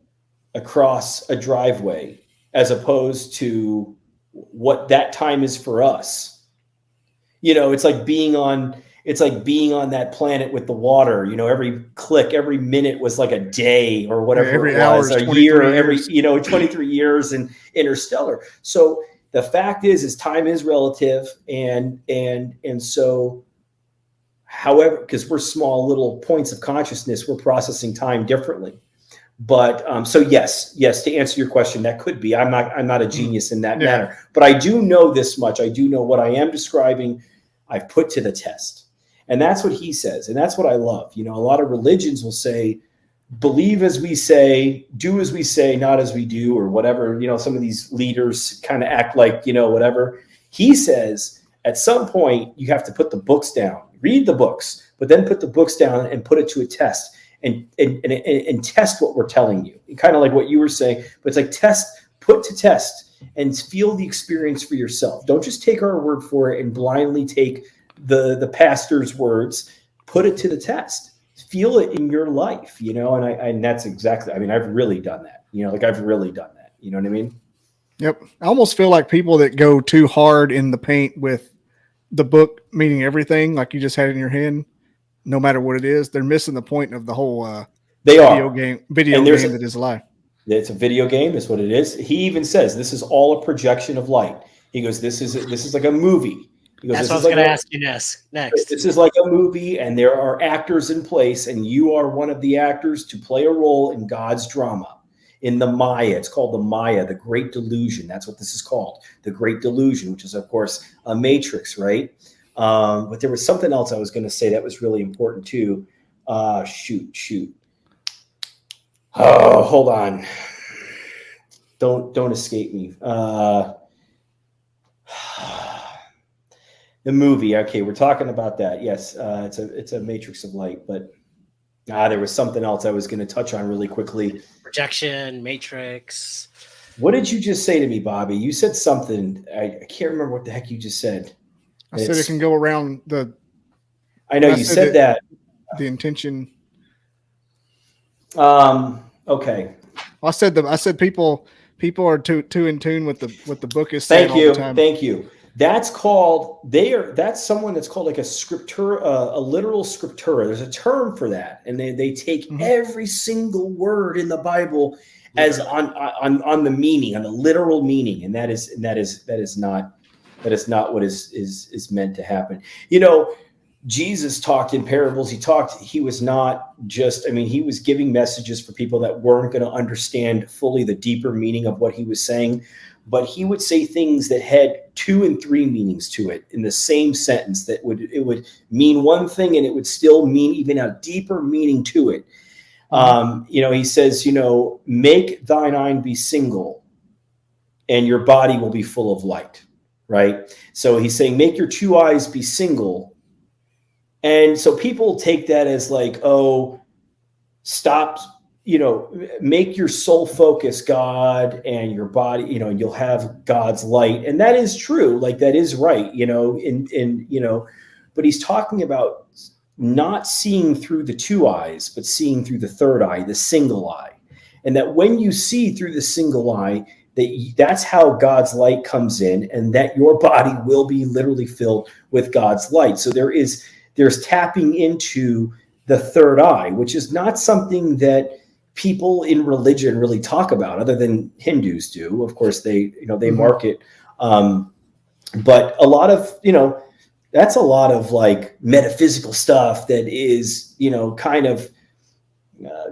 across a driveway as opposed to what that time is for us, it's like being on that planet with the water. Every click, every minute was like a day or whatever. Every it was, hour, a year, every 23 years in Interstellar. So the fact is time is relative, and so, however, because we're small little points of consciousness, we're processing time differently. But so yes, to answer your question, that could be. I'm not a genius in that manner, but I do know this much. I do know what I am describing I've put to the test. And that's what he says. And that's what I love. You know, a lot of religions will say, believe as we say, do as we say, not as we do, or whatever. You know, some of these leaders kind of act like, you know, whatever. He says at some point you have to put the books down, read the books, but then put the books down and put it to a test and test what we're telling you. Kind of like what you were saying, but it's like put to test and feel the experience for yourself. Don't just take our word for it and blindly take the pastor's words. Put it to the test. Feel it in your life, you know, and that's exactly, I mean, I've really done that, you know, like I've really done that. You know what I mean? Yep. I almost feel like people that go too hard in the paint with the book meaning everything, like you just had in your hand, no matter what it is, they're missing the point of the whole video game that is life. It's a video game, is what it is. He even says this is all a projection of light. He goes, this is like a movie. He goes, that's what I was going to ask you next. This is like a movie, and there are actors in place, and you are one of the actors to play a role in God's drama. In the Maya, it's called the Maya, the Great Delusion. That's what this is called, the Great Delusion, which is, of course, a matrix, right? But there was something else I was going to say that was really important too. Shoot. Oh, hold on. Don't escape me. The movie. Okay, we're talking about that. Yes, it's a matrix of light, but there was something else I was going to touch on really quickly. Projection, matrix. What did you just say to me, Bobby? You said something. I can't remember what the heck you just said. I said it can go around the. I know you said that. The intention. Okay. I said people are too in tune with the book is saying all the time. Thank you. That's someone that's called like a scriptura, a literal scriptura. There's a term for that, and they take every single word in the Bible as on the meaning, on the literal meaning, and that is not what is meant to happen. You know, Jesus talked in parables. He was not just, I mean, he was giving messages for people that weren't going to understand fully the deeper meaning of what he was saying. But he would say things that had 2 and 3 meanings to it in the same sentence. It would mean one thing and it would still mean even a deeper meaning to it. You know, he says, you know, make thine eye be single and your body will be full of light, right? So he's saying, make your 2 eyes be single. And so people take that as like, oh, stop, you know, make your soul focus God and your body, you know, you'll have God's light. And that is true. Like that is right, you know, you know, but he's talking about not seeing through the 2 eyes, but seeing through the 3rd eye, the single eye. And that when you see through the single eye, that's how God's light comes in, and that your body will be literally filled with God's light. So there's tapping into the 3rd eye, which is not something that people in religion really talk about, other than Hindus do. Of course, they market, but a lot of, you know, that's a lot of like metaphysical stuff that is, you know, kind of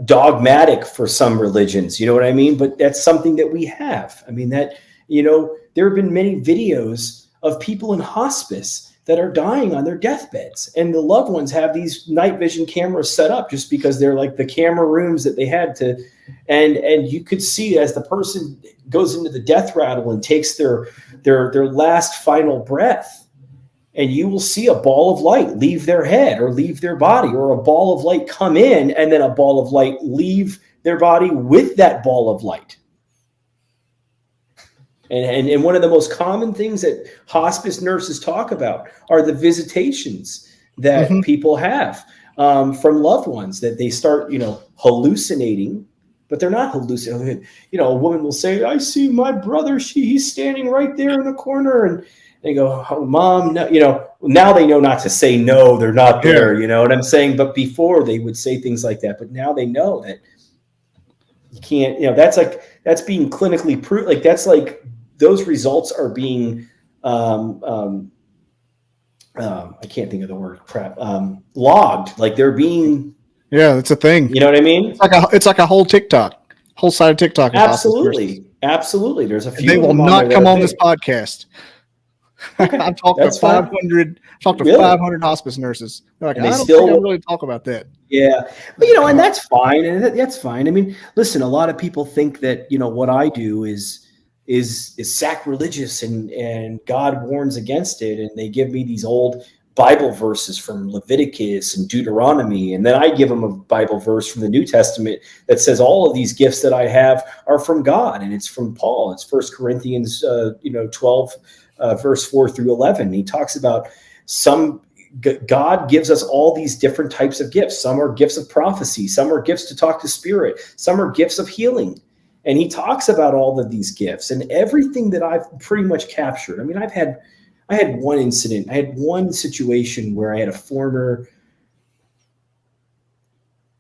dogmatic for some religions, you know what I mean? But that's something that we have. I mean, that, you know, there have been many videos of people in hospice that are dying on their deathbeds, and the loved ones have these night vision cameras set up just because they're like the camera rooms that they had to, and you could see as the person goes into the death rattle and takes their last final breath, and you will see a ball of light leave their head or leave their body, or a ball of light come in and then a ball of light leave their body with that ball of light. And one of the most common things that hospice nurses talk about are the visitations that people have from loved ones, that they start, you know, hallucinating, but they're not hallucinating. You know, a woman will say, I see my brother, he's standing right there in the corner. And they go, oh, Mom, no, you know, now they know not to say no, they're not there, you know what I'm saying? But before they would say things like that, but now they know that you can't, you know, that's being clinically proved. Like that's like, those results are being, I can't think of the word, logged. Like they're being. Yeah, it's a thing. You know what I mean? It's like a whole side of TikTok. Absolutely. There's a few. They will not come on this podcast. Okay, I've talked that's to fine. 500. Talked to Really? 500 hospice nurses. They're like, And they I don't still think I really talk about that. Yeah, but and that's fine, and that's fine. I mean, listen, a lot of people think that what I do is sacrilegious, and God warns against it, and they give me these old Bible verses from Leviticus and Deuteronomy, and then I give them a Bible verse from the New Testament that says all of these gifts that I have are from God, and it's from Paul. It's 1 Corinthians 12 verse 4 through 11. He talks about God gives us all these different types of gifts. Some are gifts of prophecy. Some are gifts to talk to spirit. Some are gifts of healing. And he talks about all of these gifts and everything that I've pretty much captured. I mean, I had one incident. I had one situation where I had a former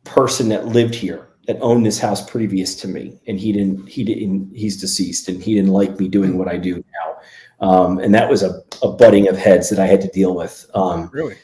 person that lived here that owned this house previous to me. And he's deceased, and he didn't like me doing what I do now. And that was a butting of heads that I had to deal with. Really?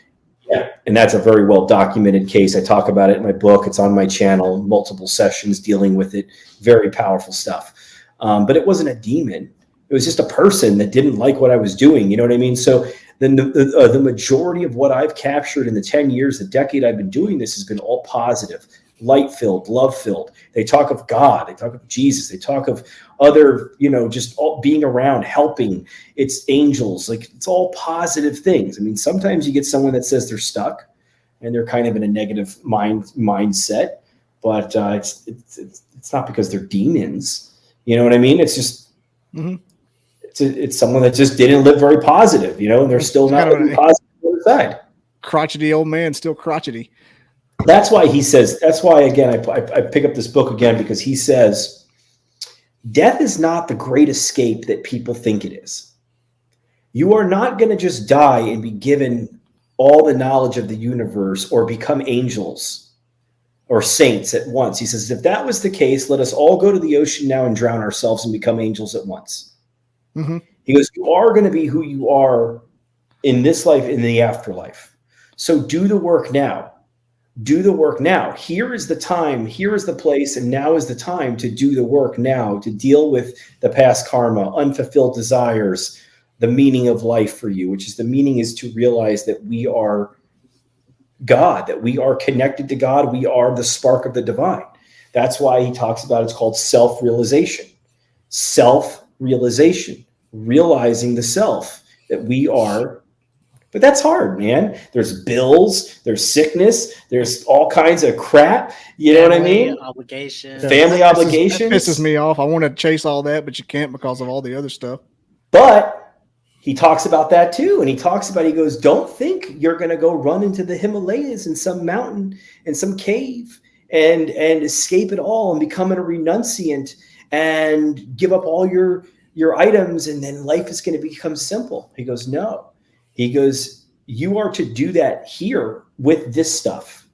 Yeah. And that's a very well documented case. I talk about it in my book. It's on my channel, multiple sessions dealing with it. Very powerful stuff. But it wasn't a demon. It was just a person that didn't like what I was doing. You know what I mean? So then the majority of what I've captured in the 10 years, the decade I've been doing this has been all positive, light-filled, love-filled. They talk of God. They talk of Jesus. They talk of other, just all being around, helping. It's angels. Like, it's all positive things. I mean, sometimes you get someone that says they're stuck and they're kind of in a negative mindset, but it's not because they're demons. You know what I mean? It's just, it's someone that just didn't live very positive, and they're still not living positive on the side. Crotchety old man, still crotchety. That's why he says, that's why, again, I pick up this book again, because he says, death is not the great escape that people think it is. You are not going to just die and be given all the knowledge of the universe or become angels or saints at once. He says, if that was the case, let us all go to the ocean now and drown ourselves and become angels at once. He goes, you are going to be who you are in this life, in the afterlife. So do the work now. Do the work now. Here is the time, here is the place, and now is the time to do the work now, to deal with the past karma, unfulfilled desires, the meaning of life for you, which is the meaning is to realize that we are God, that we are connected to God. We are the spark of the divine. That's why he talks about, it's called self-realization. Self-realization, realizing the self, that we are. But that's hard, man. There's bills, there's sickness, there's all kinds of crap. You know what I mean? Obligations. Family obligations. That pisses me off. I want to chase all that, but you can't because of all the other stuff. But he talks about that too. And he goes, don't think you're going to go run into the Himalayas in some mountain, in some cave, and escape it all and become a renunciant and give up all your items, and then life is going to become simple. He goes, no. He goes, you are to do that here with this stuff.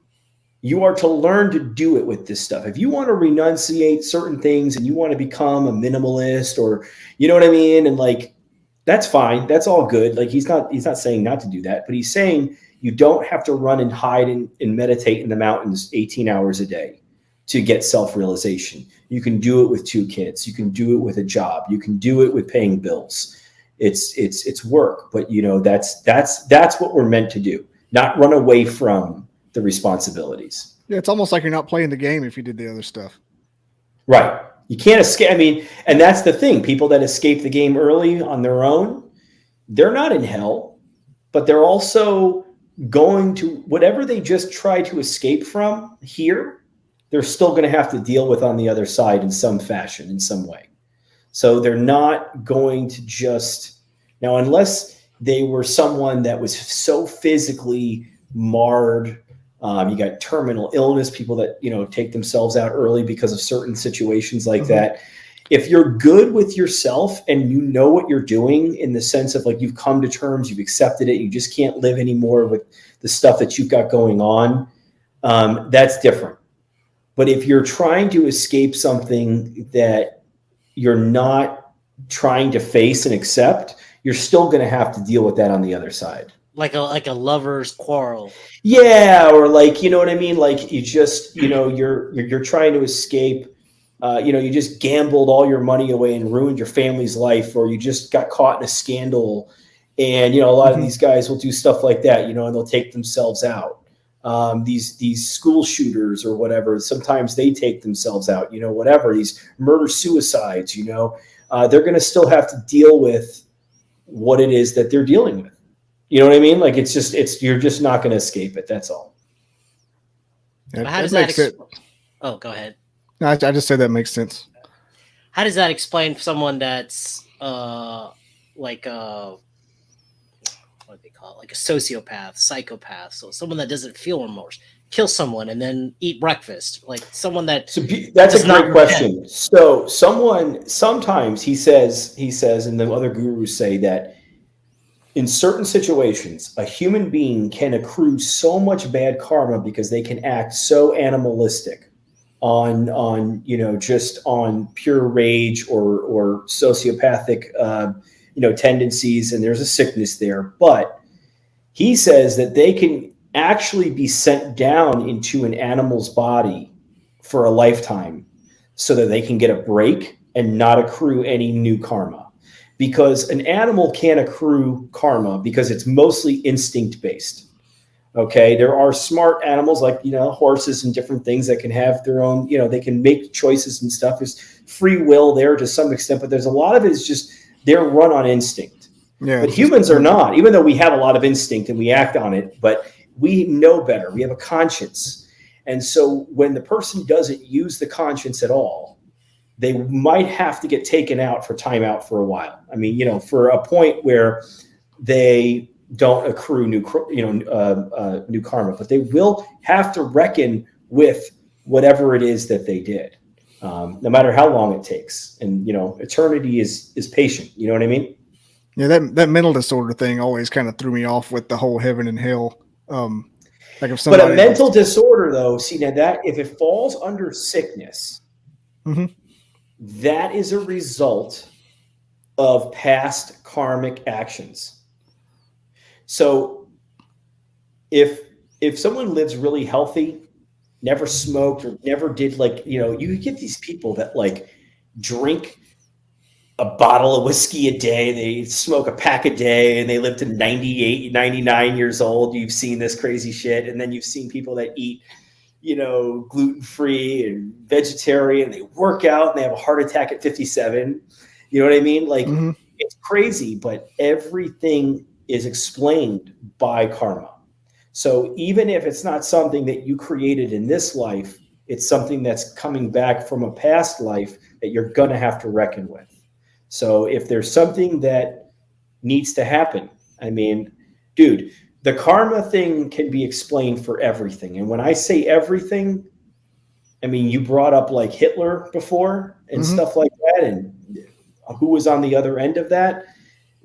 You are to learn to do it with this stuff. If you want to renunciate certain things and you want to become a minimalist, or, you know what I mean? And like, that's fine. That's all good. Like, he's not saying not to do that, but he's saying you don't have to run and hide and meditate in the mountains 18 hours a day to get self-realization. You can do it with 2 kids. You can do it with a job. You can do it with paying bills. It's work, but that's what we're meant to do. Not run away from the responsibilities. Yeah, it's almost like you're not playing the game if you did the other stuff. Right. You can't escape. I mean, and that's the thing. People that escape the game early on their own, they're not in hell, but they're also going to whatever they just try to escape from here, they're still going to have to deal with on the other side in some fashion, in some way. So they're not going to just now, unless they were someone that was so physically marred. You got terminal illness, people that, take themselves out early because of certain situations like that. If you're good with yourself and you know what you're doing, in the sense of like, you've come to terms, you've accepted it, you just can't live anymore with the stuff that you've got going on, that's different. But if you're trying to escape something that you're not trying to face and accept, you're still going to have to deal with that on the other side. Like a lover's quarrel. Yeah. Or like, you know what I mean? Like, you just, you're trying to escape, you just gambled all your money away and ruined your family's life, or you just got caught in a scandal And, you know, a lot of these guys will do stuff like that, you know, and they'll take themselves out. These school shooters or whatever, sometimes they take themselves out, you know, whatever, these murder suicides, you know, they're going to still have to deal with what it is that they're dealing with. You know what I mean? Like, you're just not going to escape it. That's all. How does that Oh, go ahead. No, I just said that makes sense. How does that explain someone that's like what do they call it? Like a sociopath, psychopath, so someone that doesn't feel remorse, kill someone and then eat breakfast, like someone that. So that's a great question. So sometimes he says, and the other gurus say that in certain situations, a human being can accrue so much bad karma because they can act so animalistic on you know, just on pure rage or sociopathic you know, tendencies, and there's a sickness there. But he says that they can actually be sent down into an animal's body for a lifetime so that they can get a break and not accrue any new karma. Because an animal can't accrue karma because it's mostly instinct based. Okay, there are smart animals like, you know, horses and different things that can have their own, you know, they can make choices and stuff. There's free will there to some extent, but there's a lot of it is just they're run on instinct. Yeah, but humans are not, even though we have a lot of instinct and we act on it, but we know better. We have a conscience. And so when the person doesn't use the conscience at all, they might have to get taken out for timeout for a while. I mean, you know, for a point where they don't accrue new karma, but they will have to reckon with whatever it is that they did, no matter how long it takes. And, you know, eternity is patient. You know what I mean? Yeah, that mental disorder thing always kind of threw me off with the whole heaven and hell. Like if somebody, but a mental disorder, though, see, now that if it falls under sickness, that is a result of past karmic actions. So if someone lives really healthy, never smoked or never did, like, you know, you get these people that like drink a bottle of whiskey a day, they smoke a pack a day, and they live to 98, 99 years old. You've seen this crazy shit. And then you've seen people that eat, you know, gluten-free and vegetarian, they work out and they have a heart attack at 57. You know what I mean? Like, it's crazy, but everything is explained by karma. So even if it's not something that you created in this life, it's something that's coming back from a past life that you're going to have to reckon with. So if there's something that needs to happen, I mean, dude, the karma thing can be explained for everything. And when I say everything, I mean, you brought up like Hitler before and stuff like that. And who was on the other end of that?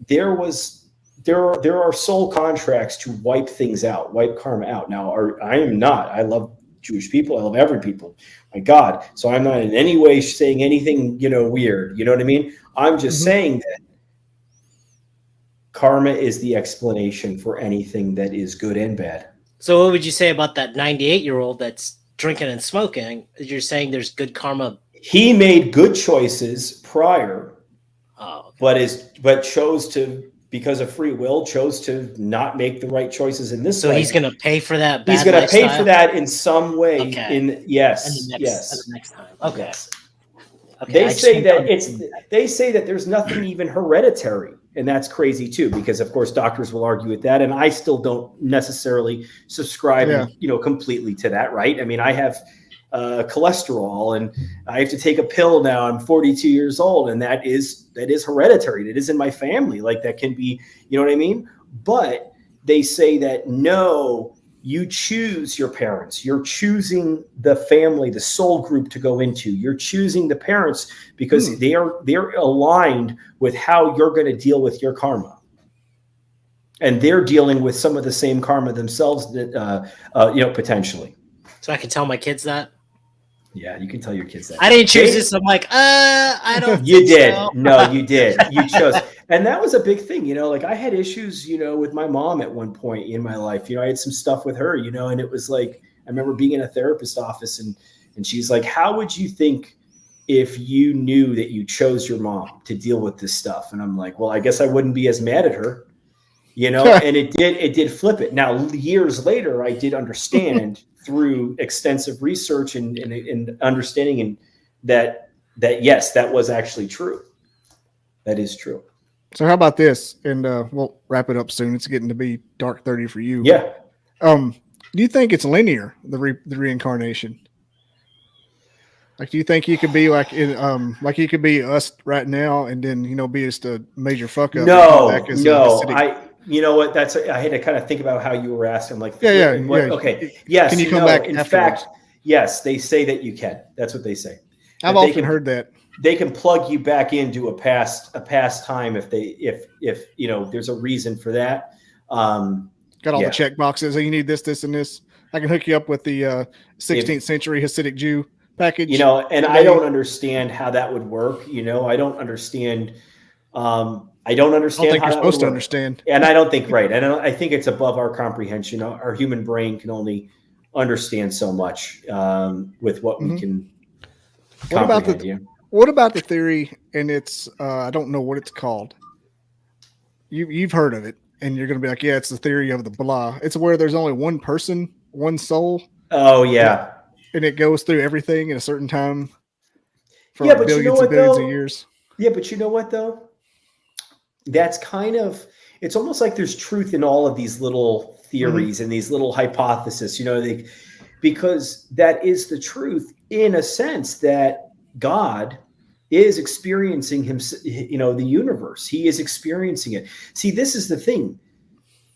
There are soul contracts to wipe things out, wipe karma out. Now, I am not. I love Jewish people. I love every people. My God. So I'm not in any way saying anything, you know, weird. You know what I mean? I'm just saying that karma is the explanation for anything that is good and bad. So what would you say about that 98-year-old that's drinking and smoking? You're saying there's good karma. He made good choices prior, okay. but chose to, because of free will, chose to not make the right choices in this life. So he's going to pay for that. He's going to pay for that in some way. Okay. Yes. And the next time. Okay. Yes. Okay. They say that there's nothing even hereditary, and that's crazy too, because of course doctors will argue with that, and I still don't necessarily subscribe, you know, completely to that. Right? I mean, I have cholesterol, and I have to take a pill now. I'm 42 years old, and that is hereditary. That is in my family. Like, that can be, you know what I mean? But they say that no, you choose your parents. You're choosing the family, the soul group to go into. You're choosing the parents because they're aligned with how you're going to deal with your karma, and they're dealing with some of the same karma themselves. That you know, potentially. So I can tell my kids that. Yeah, you can tell your kids that. I didn't choose this. I'm like, I don't. You did. So. No, you did. You chose. And that was a big thing, you know, like I had issues, you know, with my mom at one point in my life. You know, I had some stuff with her, you know, and it was like, I remember being in a therapist office and she's like, how would you think if you knew that you chose your mom to deal with this stuff? And I'm like, well, I guess I wouldn't be as mad at her. and it did flip it. Now, years later, I did understand through extensive research and understanding and that yes, that was actually true. That is true. So how about this? And we'll wrap it up soon. It's getting to be dark 30 for you. Yeah. Do you think it's linear, the reincarnation? Like, do you think you could be like you could be us right now, and then be just a major fuck up? No. You know what? I had to kind of think about how you were asking. Like, yeah. Okay. Yes. Can you come back? In afterwards? fact, yes, they say that you can. That's what they say. I've often heard that. They can plug you back into a past time if there's a reason for that. Got all the check boxes. You need this, and this. I can hook you up with the 16th century Hasidic Jew package. And I don't understand how that would work. I don't understand. I don't think you're supposed to understand. And I don't think I think it's above our comprehension. Our human brain can only understand so much with what we can. What about the theory? And it's I don't know what it's called. You've heard of it, and you're going to be like, yeah, it's the theory of the blah. It's where there's only one person, one soul. Oh yeah, and it goes through everything at a certain time for but billions and billions of years. Yeah, but you know what though? That's kind of, it's almost like there's truth in all of these little theories and these little hypotheses. Because that is the truth in a sense that God is experiencing the universe. He is experiencing it. See, this is the thing.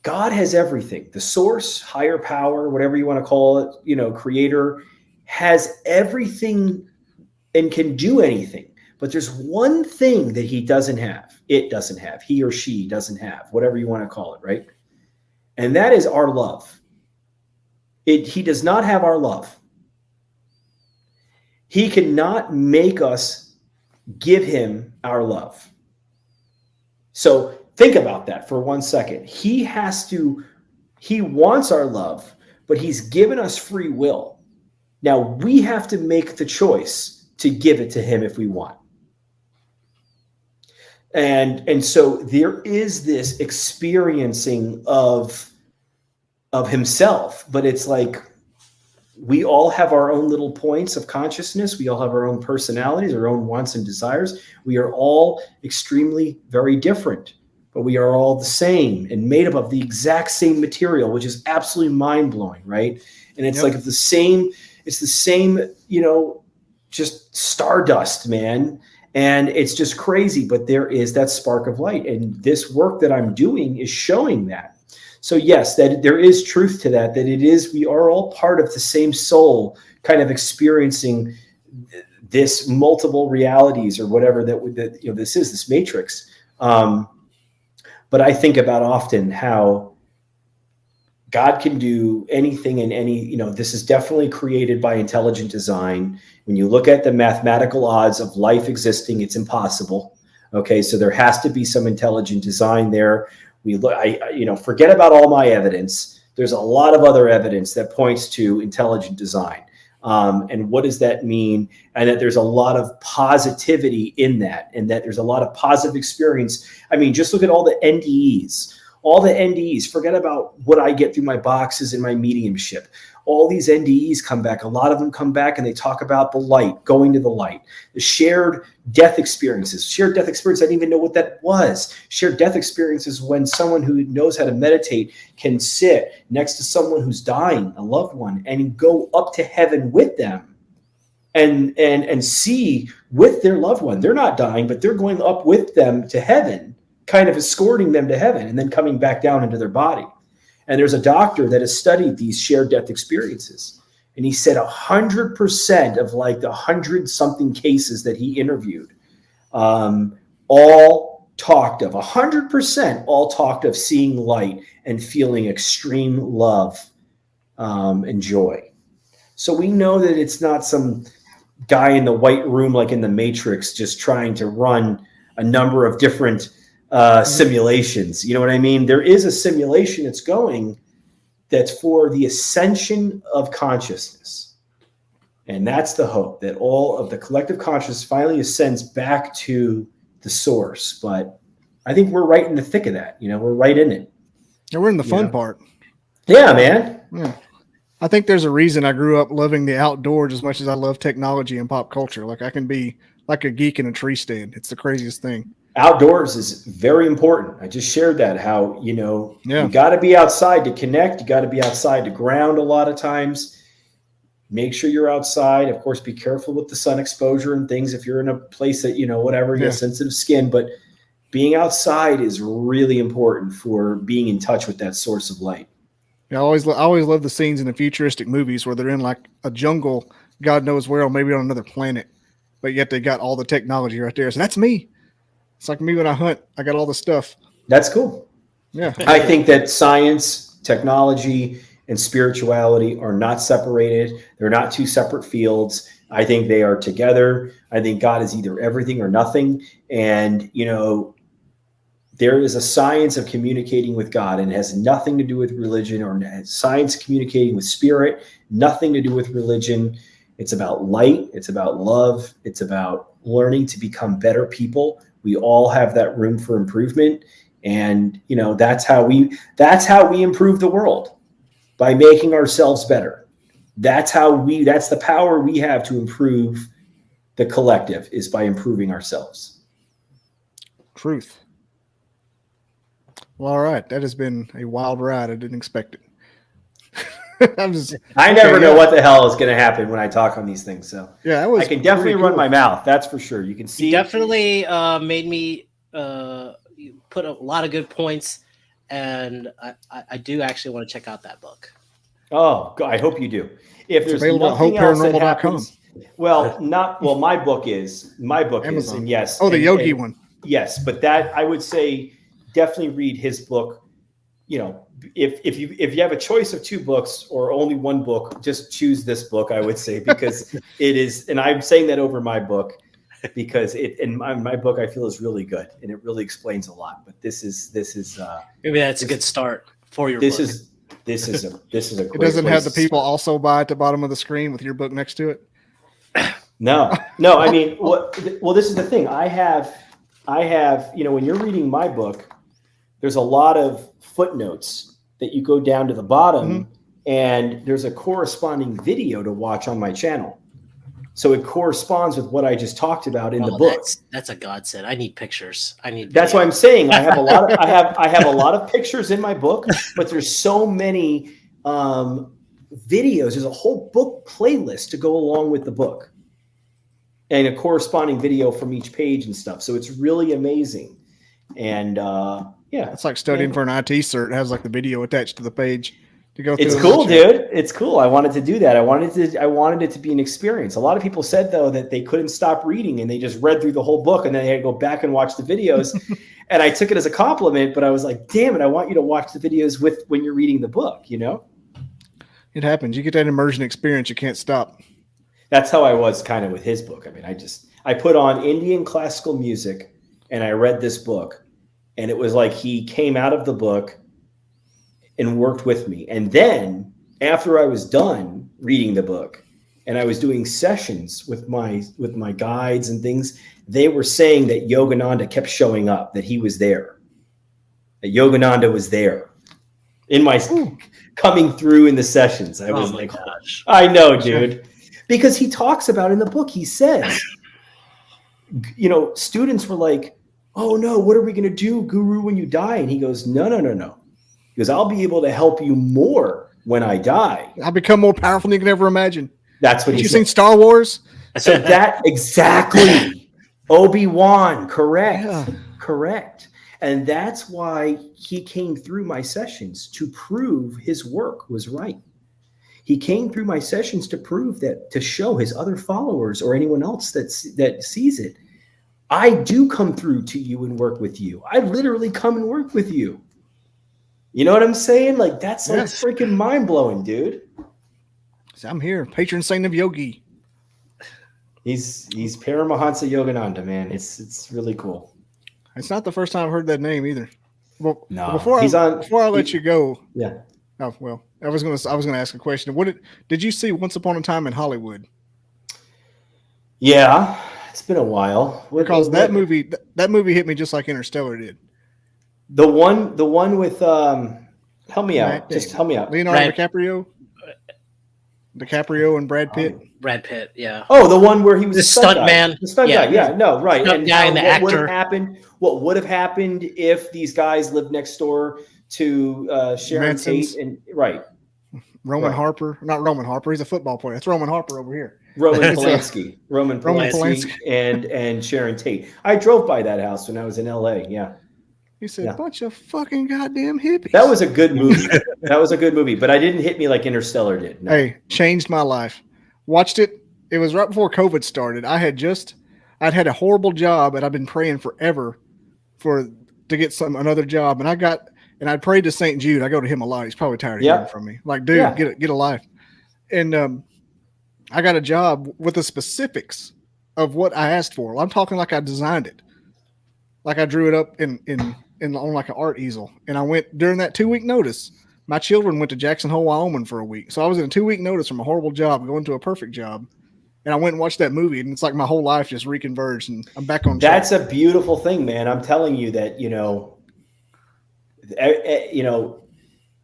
God has everything. The source, higher power, whatever you want to call it, creator, has everything and can do anything. But there's one thing that he doesn't have. It doesn't have. He or she doesn't have, whatever you want to call it, right? And that is our love. He does not have our love. He cannot make us give him our love. So think about that for 1 second. He wants our love, but he's given us free will. Now we have to make the choice to give it to him if we want. And so there is this experiencing of himself, but it's like we all have our own little points of consciousness. We all have our own personalities, our own wants and desires. We are all extremely very different, but we are all the same and made up of the exact same material, which is absolutely mind-blowing, right? And it's like it's the same, just stardust, man. And it's just crazy, but there is that spark of light. And this work that I'm doing is showing that. So yes, that there is truth to that we are all part of the same soul kind of experiencing this multiple realities or whatever this is, this matrix. But I think about often how God can do anything in any, this is definitely created by intelligent design. When you look at the mathematical odds of life existing, it's impossible. Okay. So there has to be some intelligent design there. Forget about all my evidence. There's a lot of other evidence that points to intelligent design. And what does that mean? And that there's a lot of positivity in that, and that there's a lot of positive experience. I mean, just look at all the NDEs. All the NDEs, forget about what I get through my boxes and my mediumship. All these NDEs come back. A lot of them come back and they talk about the light, going to the light, the shared death experiences. Shared death experience, I didn't even know what that was. Shared death experiences when someone who knows how to meditate can sit next to someone who's dying, a loved one, and go up to heaven with them and see with their loved one. They're not dying, but they're going up with them to heaven, kind of escorting them to heaven and then coming back down into their body. And there's a doctor that has studied these shared death experiences. And he said 100% of like the 100-something cases that he interviewed, all talked of, 100% all talked of seeing light and feeling extreme love and joy. So we know that it's not some guy in the white room like in the Matrix just trying to run a number of different simulations. You know what I mean? There is a simulation that's going that's for the ascension of consciousness. And that's the hope, that all of the collective consciousness finally ascends back to the source. But I think we're right in the thick of that. We're right in it. Yeah, we're in the fun know? part. Yeah, man. Yeah. I think there's a reason I grew up loving the outdoors as much as I love technology and pop culture. Like I can be like a geek in a tree stand. It's the craziest thing. Outdoors is very important. I just shared that how, you Yeah. got to be outside to connect. You got to be outside to ground a lot of times. Make sure you're outside. Of course, be careful with the sun exposure and things. If you're in a place that, whatever, you have sensitive skin, but being outside is really important for being in touch with that source of light. Yeah, I always love the scenes in the futuristic movies where they're in like a jungle, God knows where, or maybe on another planet, but yet they got all the technology right there. So that's me. It's like me when I hunt. I got all the stuff. That's cool. Yeah. I think that science, technology, and spirituality are not separated. They're not two separate fields. I think they are together. I think God is either everything or nothing. And, there is a science of communicating with God, and it has nothing to do with religion, or science communicating with spirit, nothing to do with religion. It's about light. It's about love. It's about learning to become better people. We all have that room for improvement. And, that's how we improve the world, by making ourselves better. That's the power we have to improve the collective, is by improving ourselves. Truth. Well, all right. That has been a wild ride. I didn't expect it. I never know what the hell is going to happen when I talk on these things. So yeah, I can definitely run my mouth. That's for sure. You can see. You definitely made me put a lot of good points, and I do actually want to check out that book. Oh, I hope you do. If It's there's available at HopeParanormal.com. My book is, Amazon. and yes. Oh, the yogi one. Yes, but that I would say definitely read his book. If you have a choice of two books or only one book, just choose this book, I would say, because it is, and I'm saying that over my book, because my book I feel is really good and it really explains a lot. But this is maybe that's a good start for your book. This is a great It doesn't have the people start. also buy at the bottom of the screen with your book next to it. No. I mean, well, this is the thing. I have, when you're reading my book, there's a lot of footnotes that you go down to the bottom, and there's a corresponding video to watch on my channel. So it corresponds with what I just talked about in the book. That's a godsend. I need pictures. That's why I'm saying I have a lot of I have a lot of pictures in my book, but there's so many videos. There's a whole book playlist to go along with the book, and a corresponding video from each page and stuff. So it's really amazing. And yeah, it's like studying for an IT cert. It has like the video attached to the page to go through. It's cool, dude. It's cool. I wanted to do that. I wanted it to be an experience. A lot of people said though that they couldn't stop reading and they just read through the whole book and then they had to go back and watch the videos. And I took it as a compliment, but I was like, damn it, I want you to watch the videos when you're reading the book, It happens. You get that immersion experience. You can't stop. That's how I was kind of with his book. I mean, I put on Indian classical music and I read this book, and it was like he came out of the book and worked with me. And then after I was done reading the book and I was doing sessions with my guides and things, they were saying that Yogananda kept showing up, that he was there, that Yogananda was there in my coming through in the sessions. I was like, gosh. I know, dude, because he talks about in the book, he says, students were like, oh no, what are we going to do, Guru, when you die? And he goes, no. He goes, I'll be able to help you more when I die. I'll become more powerful than you can ever imagine. That's what you seen Star Wars? So that exactly. Obi-Wan, correct. Yeah. Correct. And that's why he came through my sessions, to prove his work was right. He came through my sessions to prove that, to show his other followers or anyone else that sees it, I do come through to you and work with you. I literally come and work with you. You know what I'm saying? Like, that's like freaking mind-blowing, dude. So I'm here, patron saint of yogi. He's Paramahansa Yogananda, man. It's really cool. It's not the first time I've heard that name either. Well, no, before I let you go. Yeah. Oh well, I was gonna ask a question. Did you see Once Upon a Time in Hollywood? Yeah, it's been a while. Because that movie hit me just like Interstellar did. The one with Help me Matt out. Just Damon. help me out. Leonardo DiCaprio and Brad Pitt. Brad Pitt, yeah. Oh, the one where he was The a stunt man. guy. The stunt guy. Yeah, no, right. Stunt And guy how, and the what would actor. have happened? What would have happened if these guys lived next door to Sharon Manson's. Tate and right? Roman Right. Harper. Not Roman Harper. He's a football player. It's Roman Harper over here. Roman It's, Polanski. Roman Polanski and Sharon Tate. I drove by that house when I was in LA. Yeah. He said, Yeah. bunch of fucking goddamn hippies. That was a good movie. That was a good movie, but I didn't hit me like Interstellar did. No. Hey, changed my life. Watched it. It was right before COVID started. I'd had a horrible job and I'd been praying forever to get another job. And I prayed to St. Jude. I go to him a lot. He's probably tired of hearing from me. Like, dude, get a life. And I got a job with the specifics of what I asked for. I'm talking like I designed it. Like I drew it up on like an art easel. And I went during that 2-week notice. My children went to Jackson Hole, Wyoming for a week. So I was in a 2-week notice from a horrible job going to a perfect job. And I went and watched that movie, and it's like my whole life just reconverged, and I'm back on track. That's a beautiful thing, man. I'm telling you that,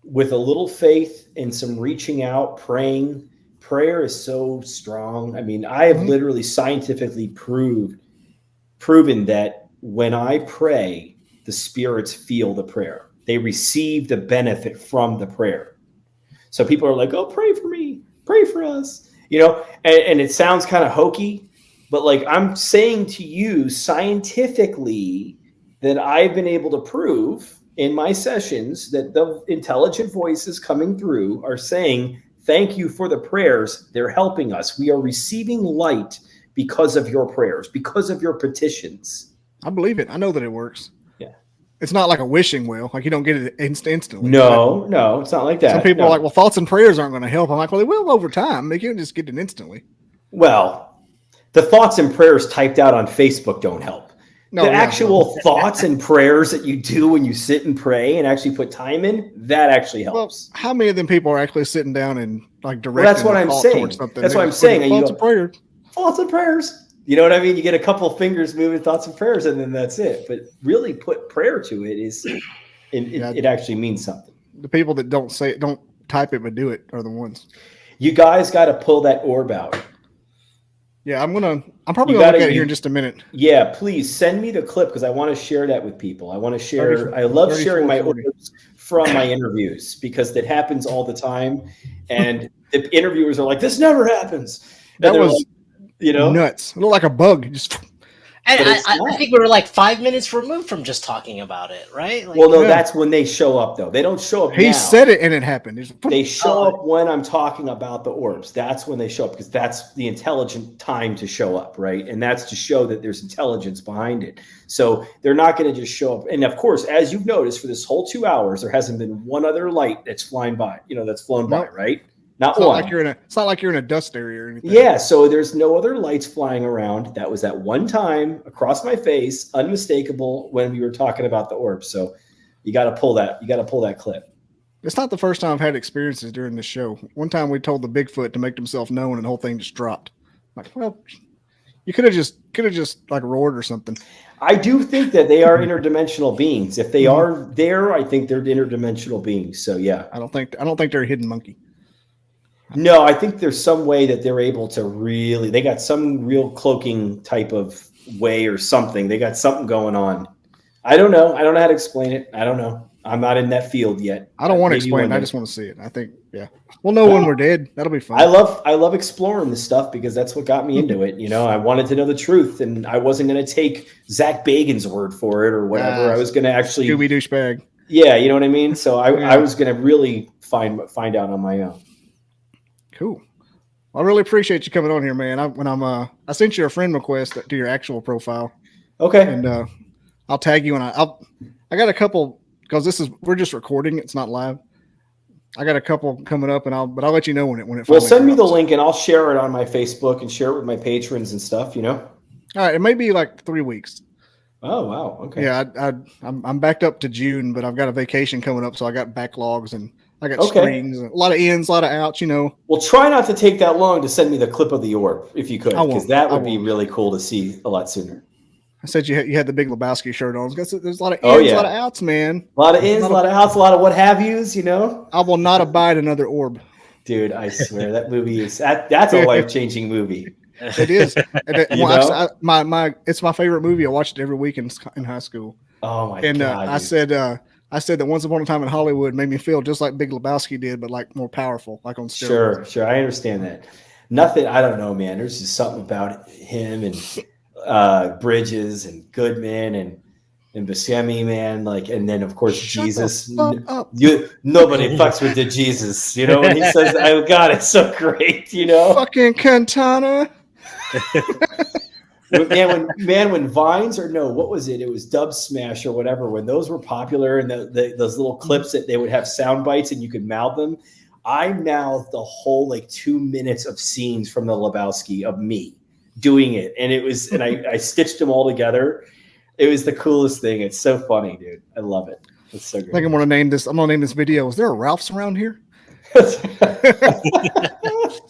with a little faith and some reaching out, praying, prayer is so strong. I mean, I have literally scientifically proven that when I pray, the spirits feel the prayer. They receive the benefit from the prayer. So people are like, oh, pray for me, pray for us. And it sounds kind of hokey, but like I'm saying to you scientifically that I've been able to prove in my sessions that the intelligent voices coming through are saying, thank you for the prayers. They're helping us. We are receiving light because of your prayers, because of your petitions. I believe it. I know that it works. Yeah. It's not like a wishing well. Like you don't get it instantly. No, it's not like that. Some people are like, well, thoughts and prayers aren't going to help. I'm like, well, they will over time. You can't just get it instantly. Well, the thoughts and prayers typed out on Facebook don't help. The actual thoughts and prayers that you do when you sit and pray and actually put time in, that actually helps. Well, how many of them people are actually sitting down and like directing? Well, that's what I'm saying. That's what I'm saying. Thoughts and prayers. Thoughts and prayers. You know what I mean? You get a couple of fingers moving thoughts and prayers, and then that's it. But really put prayer to it it actually means something. The people that don't type it but do it are the ones. You guys got to pull that orb out. Yeah, I'm probably gonna look at it here in just a minute. Yeah, please send me the clip because I want to share that with people. I want to share. I love sharing my orbs from my interviews because that happens all the time, and the interviewers are like, "This never happens." And that was like, nuts. It looked like a bug. Just. And I think we were like 5 minutes removed from just talking about it, right? Like, well, no, that's when they show up, though. They don't show up. He said it, and it happened. They show up when I'm talking about the orbs. That's when they show up because that's the intelligent time to show up, right? And that's to show that there's intelligence behind it. So they're not going to just show up. And of course, as you've noticed, for this whole 2 hours, there hasn't been one other light that's flying by. That's flown by, right? Not one. It's not like you're in a dust area or anything. Yeah, so there's no other lights flying around. That was that one time across my face, unmistakable when we were talking about the orbs. So you got to pull that. You got to pull that clip. It's not the first time I've had experiences during this show. One time we told the Bigfoot to make himself known, and the whole thing just dropped. Like, well, you could have just like roared or something. I do think that they are interdimensional beings. If they are there, I think they're interdimensional beings. So yeah, I don't think they're a hidden monkey. No, I think there's some way that they're able to really, they got some real cloaking type of way or something. They got something going on. I don't know. I don't know how to explain it. I don't know. I'm not in that field yet. I don't want to explain it. I just want to see it. I think, yeah. We'll know when we're dead. That'll be fun. I love exploring this stuff because that's what got me into it. I wanted to know the truth, and I wasn't going to take Zach Bagan's word for it or whatever. I was going to actually Scooby douchebag. Yeah, you know what I mean? So I was going to really find out on my own. Cool. Well, I really appreciate you coming on here, man. I sent you a friend request to your actual profile. Okay. And I'll tag you, and I got a couple because we're just recording. It's not live. I got a couple coming up, but I'll let you know when it. Well, send me the link, and I'll share it on my Facebook and share it with my patrons and stuff. All right. It may be like 3 weeks. Oh wow. Okay. Yeah, I'm backed up to June, but I've got a vacation coming up, so I got backlogs and I got strings, a lot of ins, a lot of outs, Well, try not to take that long to send me the clip of the orb, if you could, because that would be really cool to see a lot sooner. I said you had the Big Lebowski shirt on. There's a lot of ins, Oh, yeah. a lot of outs, man. A lot of ins, a lot of outs, a lot of what have yous, you know? I will not abide another orb. Dude, I swear that movie is that's a life-changing movie. It is. It's my favorite movie. I watched it every week in high school. Oh my and god! I said that Once Upon a Time in Hollywood made me feel just like Big Lebowski did, but like more powerful, like on steroids. Sure, I understand that. Nothing. I don't know, man. There's just something about him and Bridges and Goodman and Buscemi, man. Like, and then of course Jesus. Nobody fucks with the Jesus, you know. When he says, "Oh God, it's so great," you know. Fucking Cantana. when Vines or no, what was it? It was Dub Smash or whatever. When those were popular and those little clips that they would have sound bites and you could mouth them. I mouthed the whole like 2 minutes of scenes from the Lebowski of me doing it, and I stitched them all together. It was the coolest thing. It's so funny, dude. I love it. It's so great. I think I'm gonna name this video. Is there a Ralph's around here? All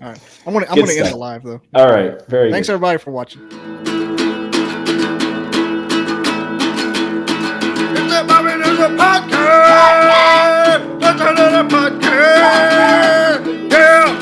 right. I'm gonna end the live though. All right. Very Thanks good. everybody for watching. It's a podcast. It's another podcast. Yeah.